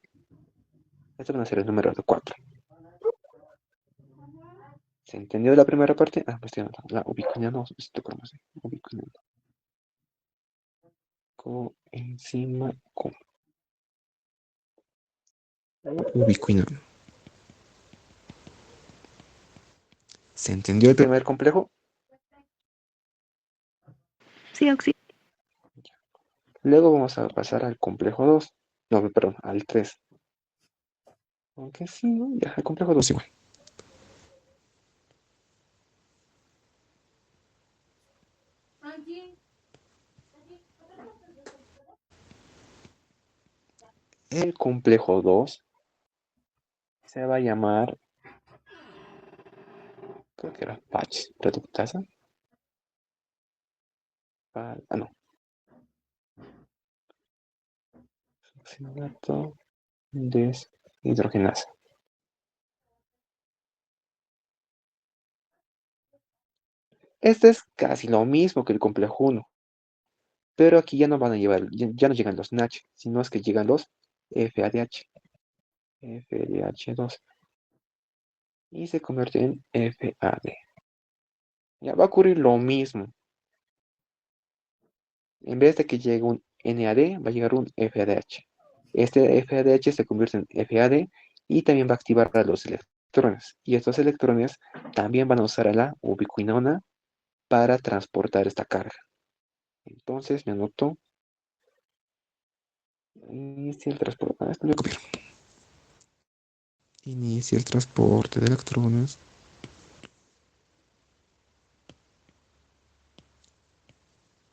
Esto van a ser el número de 4. ¿Se entendió la primera parte? Ah, pues la ubicuina no, esto como así. Ubicuina. Coenzima Q. Ubicuina. ¿Se entendió el primer complejo? Sí, Oxi. Luego vamos a pasar al complejo 2. No, perdón, al 3. Aunque sí, ¿no? Ya, el complejo 2 igual. El complejo 2 se va a llamar, creo que era patch reductasa. No. Oxalato deshidrogenasa. Este es casi lo mismo que el complejo 1, pero aquí ya no van a llevar, ya no llegan los NACH, sino es que llegan los FADH. FADH2. Y se convierte en FAD. Ya va a ocurrir lo mismo. En vez de que llegue un NAD, va a llegar un FADH. Este FADH se convierte en FAD y también va a activar a los electrones. Y estos electrones también van a usar a la ubiquinona para transportar esta carga. Entonces me anoto. Inicia el transporte. Esto lo voy a copiar. Inicia el transporte de electrones.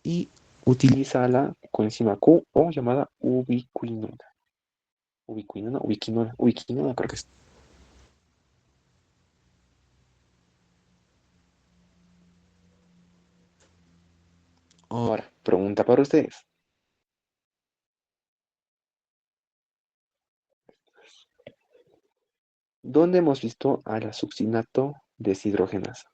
Y utiliza la coenzima Q o llamada ubiquinona. Ubiquinona, creo que es. Ahora, pregunta para ustedes. ¿Dónde hemos visto a la succinato deshidrogenasa?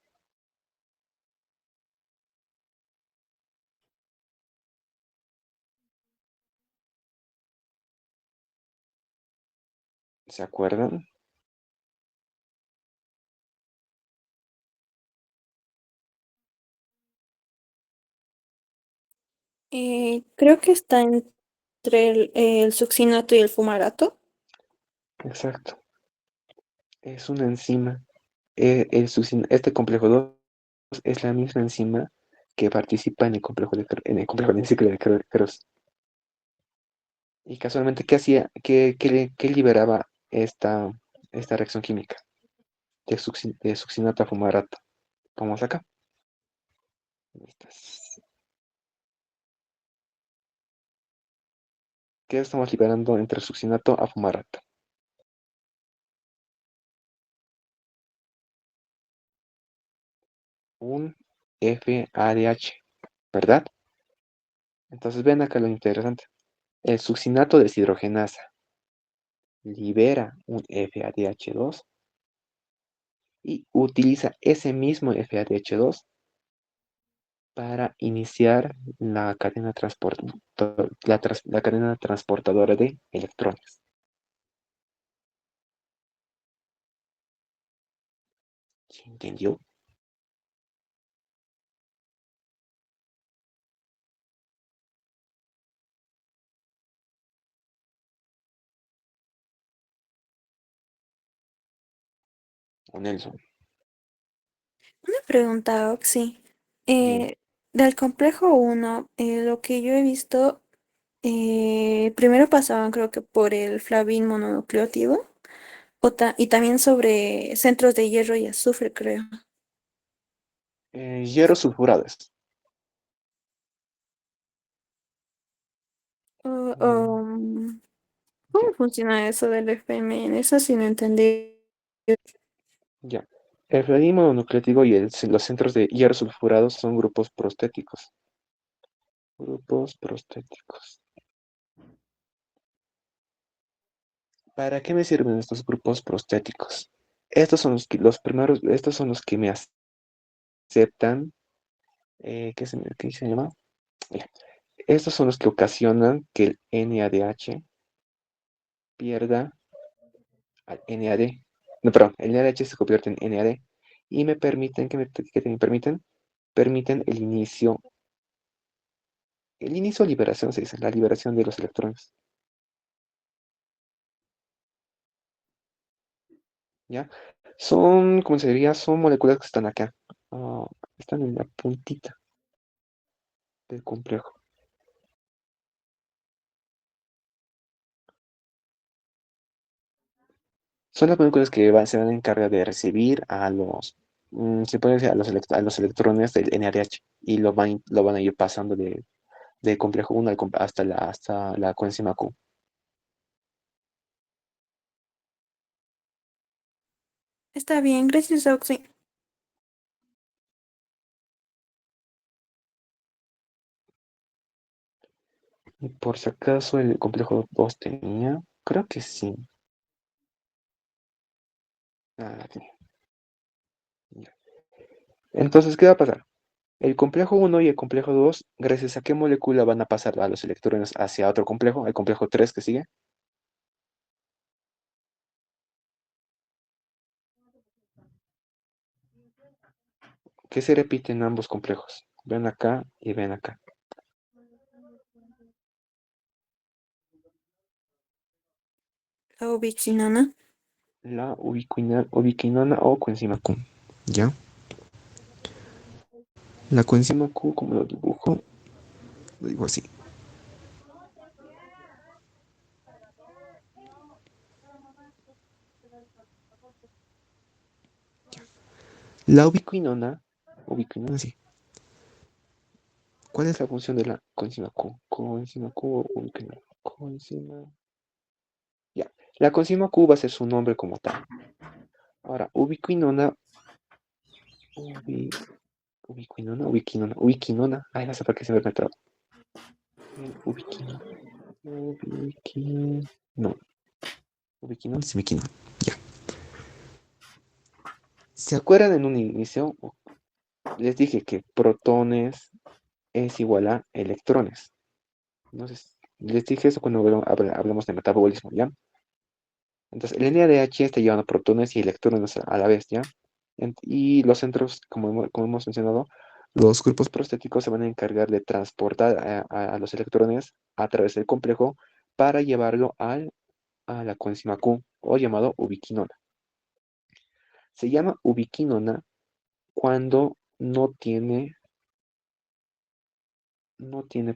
¿Se acuerdan? Creo que está entre el succinato y el fumarato. Exacto. Es una enzima. Este complejo 2 es la misma enzima que participa en el complejo de ciclo de Krebs. Y casualmente, ¿qué hacía? ¿Qué liberaba esta reacción química? De succinato a fumarato. Vamos acá. ¿Qué estamos liberando entre succinato a fumarato? Un FADH, ¿verdad? Entonces ven acá lo interesante. El succinato deshidrogenasa libera un FADH2 y utiliza ese mismo FADH2 para iniciar la cadena, la cadena transportadora de electrones. ¿Se entendió? o Nelson. Una pregunta, Oxy. Dime. Del complejo 1, lo que yo he visto, primero pasaban creo que por el flavin mononucleótido y también sobre centros de hierro y azufre, creo. Hierro sulfurados. Uh, Mm, um, ya, ¿Cómo funciona eso del FMN? Eso sí no entendí. ya. El flavin mononucleótido y los centros de hierro sulfurados son grupos prostéticos. Grupos prostéticos. ¿Para qué me sirven estos grupos prostéticos? Estos son los primeros, estos son los que me aceptan, ¿qué se llama? Ya. Estos son los que ocasionan que el NADH pierda al NAD. No, perdón, el NADH se convierte en NAD y me permiten, que me permiten el inicio de liberación, se dice, la liberación de los electrones. ¿Ya? Son, como se diría, son moléculas que están acá. Ah, están en la puntita del complejo. Son las moléculas que se van a encargar de recibir a los, se puede decir, a los electrones del NADH y lo van a ir pasando de complejo 1 hasta la coenzima Q. Está bien, gracias, Oxy. Y por si acaso el complejo 2 tenía, creo que sí. Ah, sí. Ya. Entonces, ¿qué va a pasar? El complejo 1 y el complejo 2, gracias a qué molécula van a pasar a los electrones hacia otro complejo, el complejo 3 que sigue. ¿Qué se repite en ambos complejos? Ven acá y ven acá. La ubiquinona. La ubiquinona o coenzima Q. ¿Ya? La coenzima Q, como lo dibujo, lo digo así. La ubiquinona, sí. ¿Cuál es la función de la coenzima Q? Coenzima Q o ubiquinona. Coenzima. Ya. La coenzima Q va a ser su nombre como tal. Ahora, ubiquinona. Ay, no sé por qué se me traba. Ubiquinona. Ubiquinona. Ya. ¿Se acuerdan en un inicio? Les dije que protones es igual a electrones. Entonces, les dije eso cuando hablamos de metabolismo, ¿ya? Entonces, el NADH está llevando protones y electrones a la vez, ¿ya? Y los centros, como hemos mencionado, los grupos prostéticos se van a encargar de transportar a los electrones a través del complejo para llevarlo a la coenzima Q, o llamado ubiquinona. Se llama ubiquinona cuando no tiene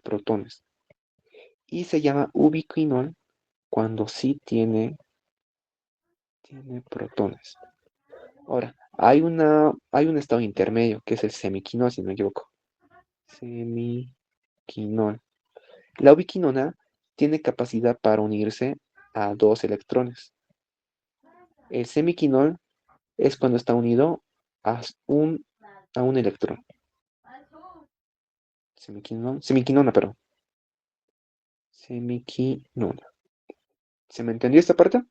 protones. Y se llama ubiquinol cuando sí tiene protones. Ahora, hay un estado intermedio que es el semiquinol, si no me equivoco. Semiquinol. La ubiquinona tiene capacidad para unirse a dos electrones. El semiquinol es cuando está unido a un electrón. Semiquinona, perdón. Semiquinona. ¿Se me entendió esta parte?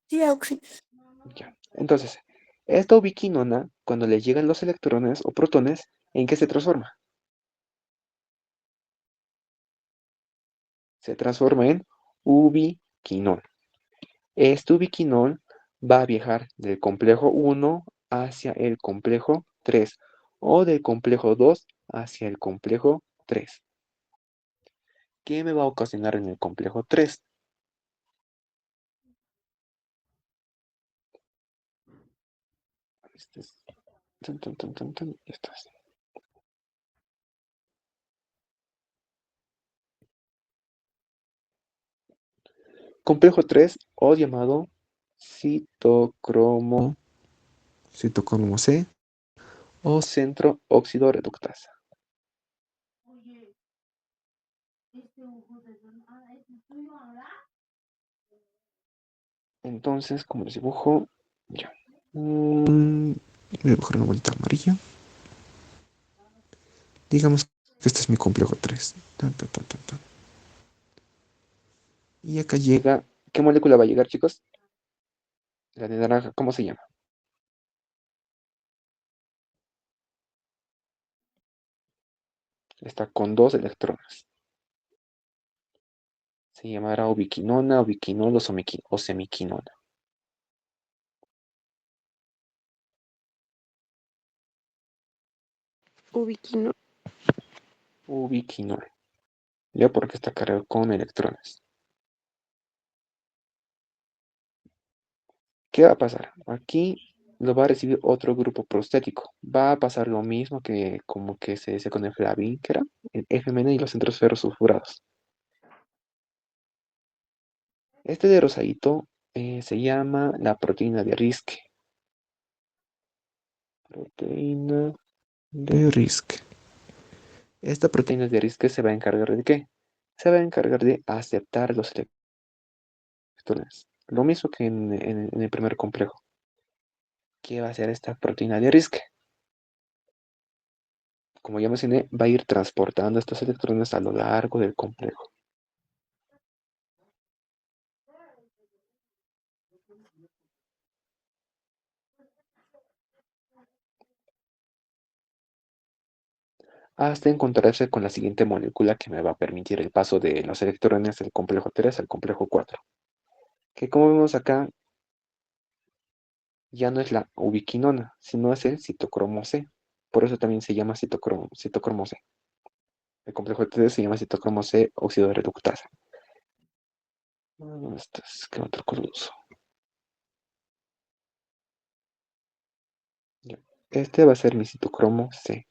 Sí, Oxy. Ya. Entonces, esta ubiquinona, cuando le llegan los electrones o protones, ¿en qué se transforma? Se transforma en ubiquinol. Este ubiquinol va a viajar del complejo 1 hacia el complejo 3 o del complejo 2 hacia el complejo 3. ¿Qué me va a ocasionar en el complejo 3? Este es... Tan, tan, tan, tan, tan, y esto es. Complejo 3, o llamado citocromo C o centro óxido reductasa. Entonces, como les dibujo, ya. Voy a dibujar una bolita amarilla. Digamos que este es mi complejo 3. Tan, tan, tan, tan, tan. Y acá llega. ¿Qué molécula va a llegar, chicos? La de naranja, ¿cómo se llama? Está con 2 electrones. Se llamará ubiquinona, ubiquinol o semiquinona. Ubiquino. Ubiquinol. Ya porque está cargado con electrones. ¿Qué va a pasar? Aquí lo va a recibir otro grupo prostético. Va a pasar lo mismo que como que se dice con el flavin, que era el FMN y los centros ferrosulfurados. Este de rosadito se llama la proteína de Riske. Proteína de Riske. Esta proteína de Riske se va a encargar de ¿qué? Se va a encargar de aceptar los electrones. Lo mismo que en el primer complejo. ¿Qué va a hacer esta proteína de Riske? Como ya mencioné, va a ir transportando estos electrones a lo largo del complejo. Hasta encontrarse con la siguiente molécula que me va a permitir el paso de los electrones del complejo 3 al complejo 4. Que como vemos acá, ya no es la ubiquinona, sino es el citocromo C. Por eso también se llama citocromo C. El complejo 3 se llama citocromo C óxido de reductasa. ¿Qué otro color uso? Ya. Este va a ser mi citocromo C.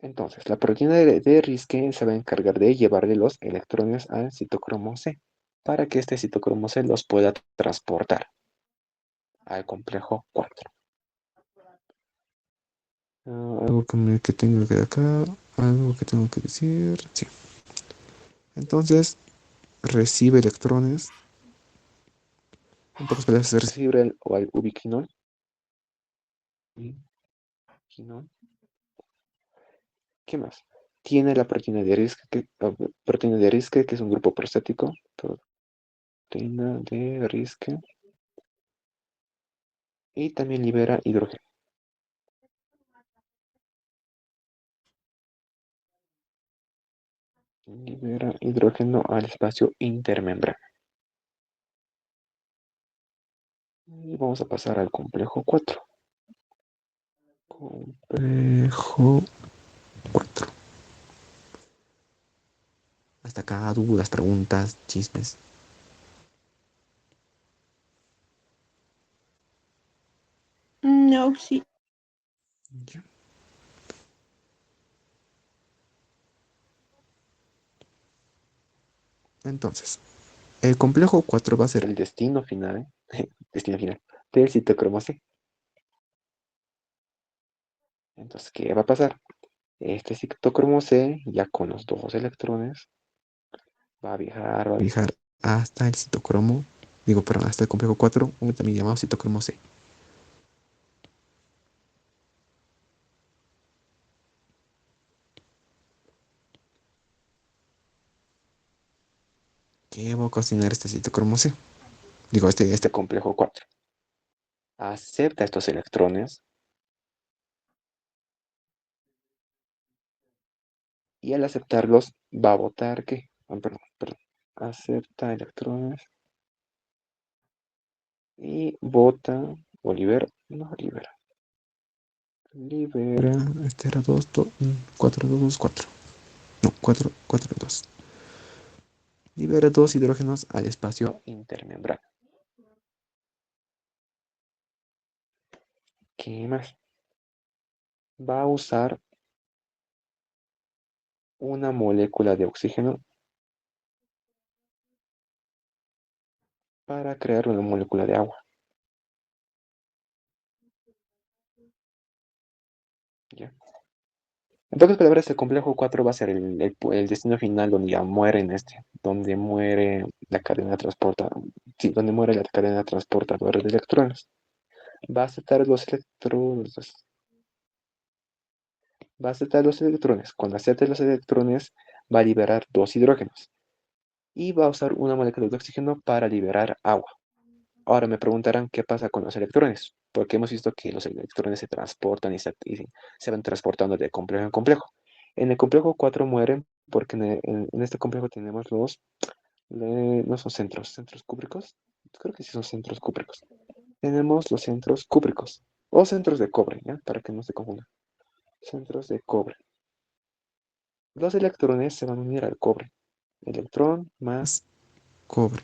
Entonces, la proteína de Riske se va a encargar de llevarle los electrones al citocromo C para que este citocromo C los pueda transportar al complejo 4. Algo que tengo que de acá, algo que tengo que decir. Sí. Entonces, recibe electrones. En pocas palabras, recibe el ubiquinol. ¿Qué más? Tiene la proteína de Riske, que es un grupo prostático. Proteína de Riske. Y también libera hidrógeno. Libera hidrógeno al espacio intermembrana. Y vamos a pasar al complejo 4. Complejo 4. Hasta acá, dudas, preguntas, chismes. No, sí. Ya. Entonces, el complejo 4 va a ser el destino final, destino final del citocromo C. Entonces, ¿qué va a pasar? Este citocromo C, ya con los 2 electrones, va a viajar hasta el citocromo, hasta el complejo 4, también llamado citocromo C. ¿Qué va a ocasionar este citocromo C? Este complejo 4. Acepta estos electrones y al aceptarlos va a botar ¿qué? Perdón. Acepta electrones y bota o libera. Libera. Este era 4, 2, 2, 4. 4, 4, 2. Libera 2 hidrógenos al espacio intermembrana. ¿Qué más? Va a usar una molécula de oxígeno para crear una molécula de agua. ¿Ya? En pocas palabras, el complejo 4 va a ser el destino final donde ya muere donde muere la cadena sí, donde muere la cadena transportadora de electrones. Va a aceptar los electrones. Va a aceptar los electrones. Cuando acepte los electrones, va a liberar 2 hidrógenos. Y va a usar una molécula de oxígeno para liberar agua. Ahora me preguntarán qué pasa con los electrones, porque hemos visto que los electrones se transportan y se van transportando de complejo en complejo. En el complejo 4 mueren porque en este complejo tenemos no son centros cúbricos. Creo que sí son centros cúbricos. Tenemos los centros cúbricos o centros de cobre, ¿ya? Para que no se confunda. Centros de cobre. Los electrones se van a unir al cobre. Electrón más cobre.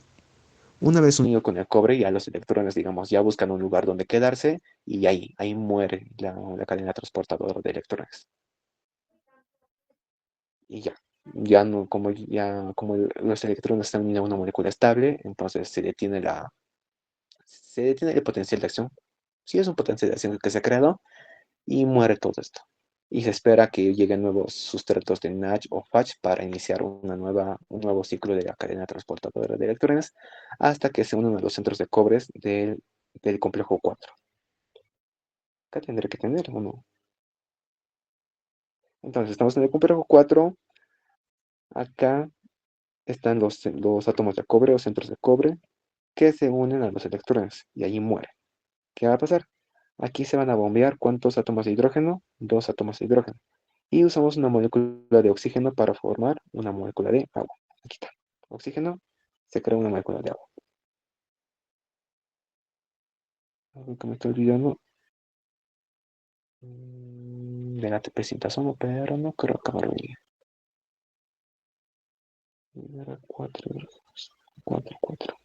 Una vez unido con el cobre, ya los electrones, digamos, ya buscan un lugar donde quedarse y ahí muere la cadena transportadora de electrones. Y ya no, como los electrones están unidos a una molécula estable, entonces se detiene el potencial de acción. Sí, es un potencial de acción que se ha creado y muere todo esto. Y se espera que lleguen nuevos sustratos de Nash o Fach para iniciar un nuevo ciclo de la cadena transportadora de electrones hasta que se unan a los centros de cobre del complejo 4. Acá tendré que tener uno. Entonces, estamos en el complejo 4. Acá están los átomos de cobre o centros de cobre que se unen a los electrones y allí mueren. ¿Qué va a pasar? Aquí se van a bombear ¿cuántos átomos de hidrógeno? 2 átomos de hidrógeno. Y usamos una molécula de oxígeno para formar una molécula de agua. Aquí está. Oxígeno, se crea una molécula de agua. Algo que me estoy olvidando. De la ATP sintasona, pero no creo que me olvide. 4, 4, 4.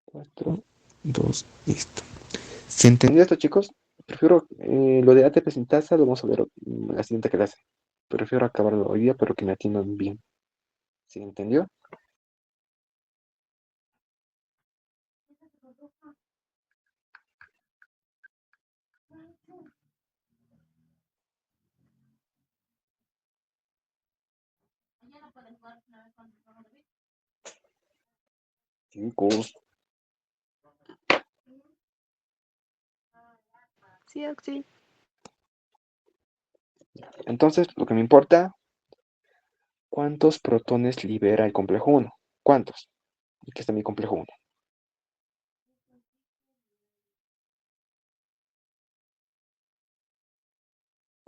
4, 2, listo. ¿Se entendió esto, chicos? Prefiero lo de ATP sintasa, lo vamos a ver en la siguiente clase. Prefiero acabarlo hoy día, pero que me atiendan bien. ¿Se entendió? Chicos. Sí, Oxy. Entonces, lo que me importa, ¿cuántos protones libera el complejo 1? ¿Cuántos? Aquí está mi complejo 1.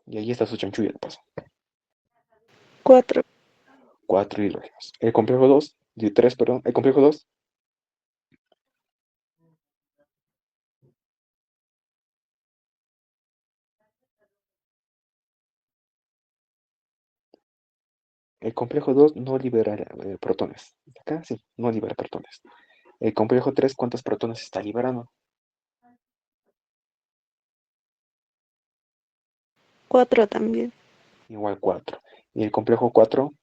Y ahí está su chanchulla de paso. 4. 4 hidrógenos. El complejo 2, 3, perdón. El complejo 2. El complejo 2 no libera protones. Acá sí, no libera protones. El complejo 3, ¿cuántos protones está liberando? 4 también. Igual 4. Y el complejo 4,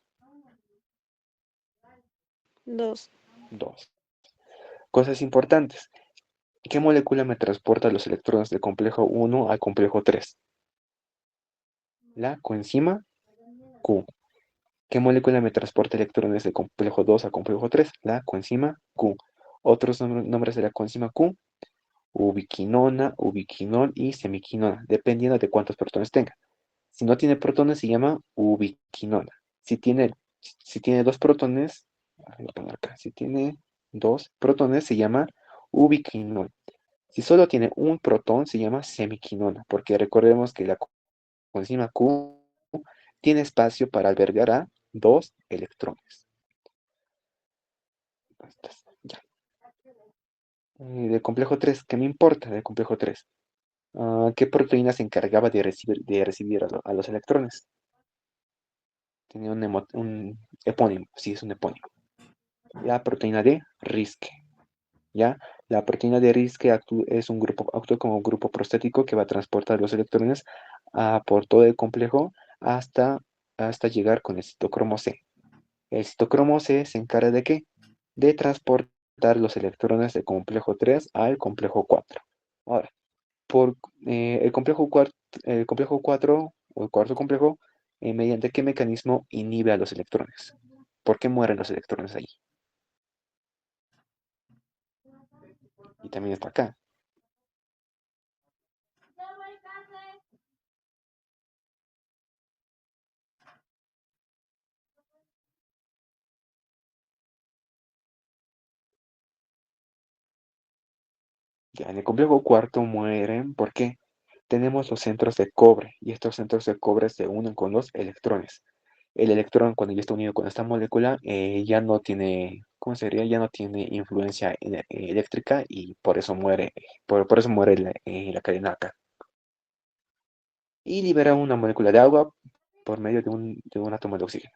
2. 2. Cosas importantes. ¿Qué molécula me transporta los electrones del complejo 1 al complejo 3? La coenzima Q. ¿Qué molécula me transporta electrones del complejo 2 al complejo 3? La coenzima Q. Otros nombres de la coenzima Q: ubiquinona, ubiquinol y semiquinona, dependiendo de cuántos protones tenga. Si no tiene protones, se llama ubiquinona. Si tiene 2 protones, voy a poner acá, si tiene 2 protones, se llama ubiquinol. Si solo tiene un protón, se llama semiquinona, porque recordemos que la coenzima Q tiene espacio para albergar a 2 electrones. Ya. Del complejo 3, ¿qué me importa del complejo 3? ¿Qué proteína se encargaba de recibir a los electrones? tenía un epónimo, sí, es un epónimo. La proteína de Riske, ¿ya? La proteína de Riske actúa como grupo prostático que va a transportar los electrones por todo el complejo hasta llegar con el citocromo C. El citocromo C se encarga de ¿qué? De transportar los electrones del complejo 3 al complejo 4. Ahora, el complejo 4 o el cuarto complejo, ¿mediante qué mecanismo inhibe a los electrones? ¿Por qué mueren los electrones ahí? Y también está acá. Ya, en el complejo cuarto mueren, ¿por qué? Tenemos los centros de cobre y estos centros de cobre se unen con los electrones. El electrón, cuando ya está unido con esta molécula, ya no tiene, ¿cómo sería? Ya no tiene influencia eléctrica y por eso muere, por eso muere la cadena acá. Y libera una molécula de agua por medio de un átomo de oxígeno.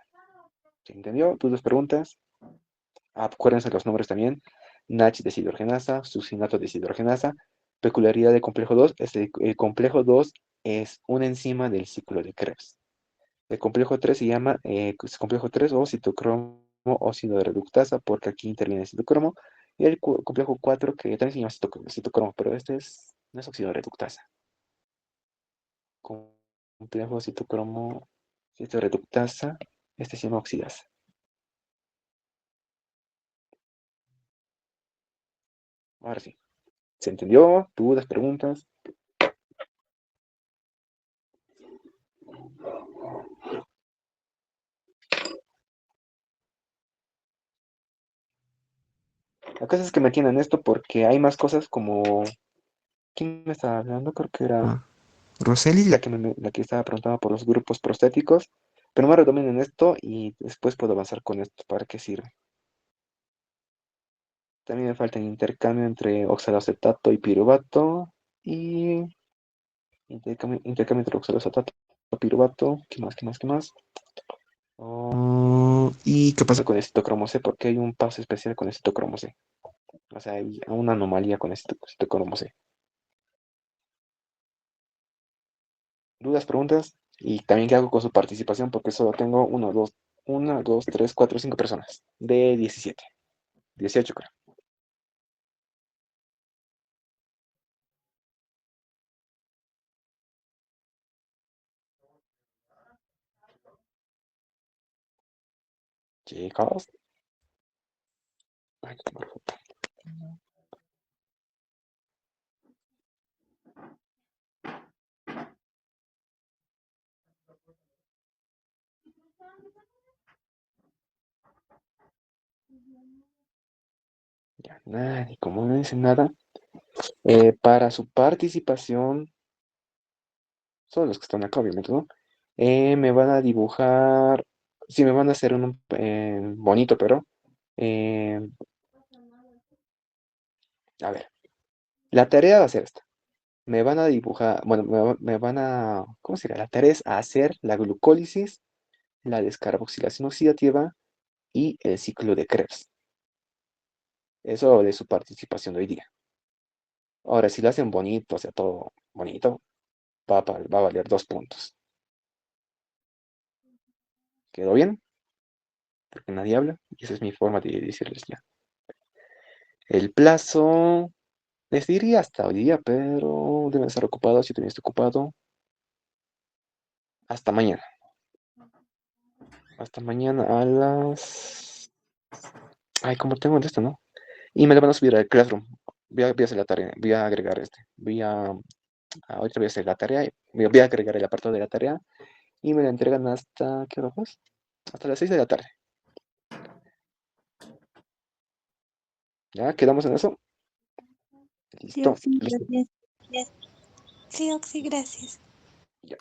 ¿Se entendió? ¿Tus dos preguntas? Acuérdense los nombres también. NACH deshidrogenasa, succinato deshidrogenasa. Peculiaridad del complejo 2 es el complejo 2 es una enzima del ciclo de Krebs. El complejo 3 se llama complejo 3 o citocromo óxido de reductasa, porque aquí interviene el citocromo. Y el complejo 4, que también se llama citocromo, pero no es óxido de reductasa. Complejo citocromo, reductasa, este se llama oxidasa. Ahora sí. ¿Se entendió? ¿Dudas, preguntas? La cosa es que me tienen esto porque hay más cosas como... ¿Quién me estaba hablando? Creo que era Roseli, la que estaba preguntando por los grupos prostéticos. Pero me redominen esto y después puedo avanzar con esto. ¿Para qué sirve? También me falta el intercambio entre oxaloacetato y piruvato. Y intercambio entre oxaloacetato y piruvato. ¿Qué más? ¿Qué más? ¿Qué más? ¿y qué pasa? Con el citocromo C, porque hay un paso especial con el citocromo C. O sea, hay una anomalía con el citocromo C. ¿Dudas, preguntas? Y también qué hago con su participación, porque solo tengo 1, 2, 3, 4, 5 personas. De 17. 18, creo. Chicos. Ay, qué mal foto. Ya, nadie, como no dicen nada. Para su participación, solo los que están acá, obviamente, ¿no? Me van a dibujar. Sí, me van a hacer un bonito, pero. eh, a ver, la tarea va a ser esta. Me van a dibujar, bueno, me van a, ¿cómo sería? La tarea es hacer la glucólisis, la descarboxilación oxidativa y el ciclo de Krebs. Eso de su participación de hoy día. Ahora, si lo hacen bonito, o sea, todo bonito, va a valer 2 puntos. ¿Quedó bien? Porque nadie habla, y esa es mi forma de decirles ya. El plazo, les diría hasta hoy día, pero deben estar ocupados. Yo también estoy ocupado. Hasta mañana. Hasta mañana a las... Ay, como tengo esto, ¿no? Y me lo van a subir al Classroom. Voy a hacer la tarea, voy a agregar ahorita voy a hacer la tarea, voy a agregar el apartado de la tarea y me la entregan hasta, ¿qué hora pues? Hasta las 6 de la tarde. ¿Ya? ¿Quedamos en eso? Sí, Listo. Oxy, Listo. gracias. Sí, Oxy, gracias. Ya.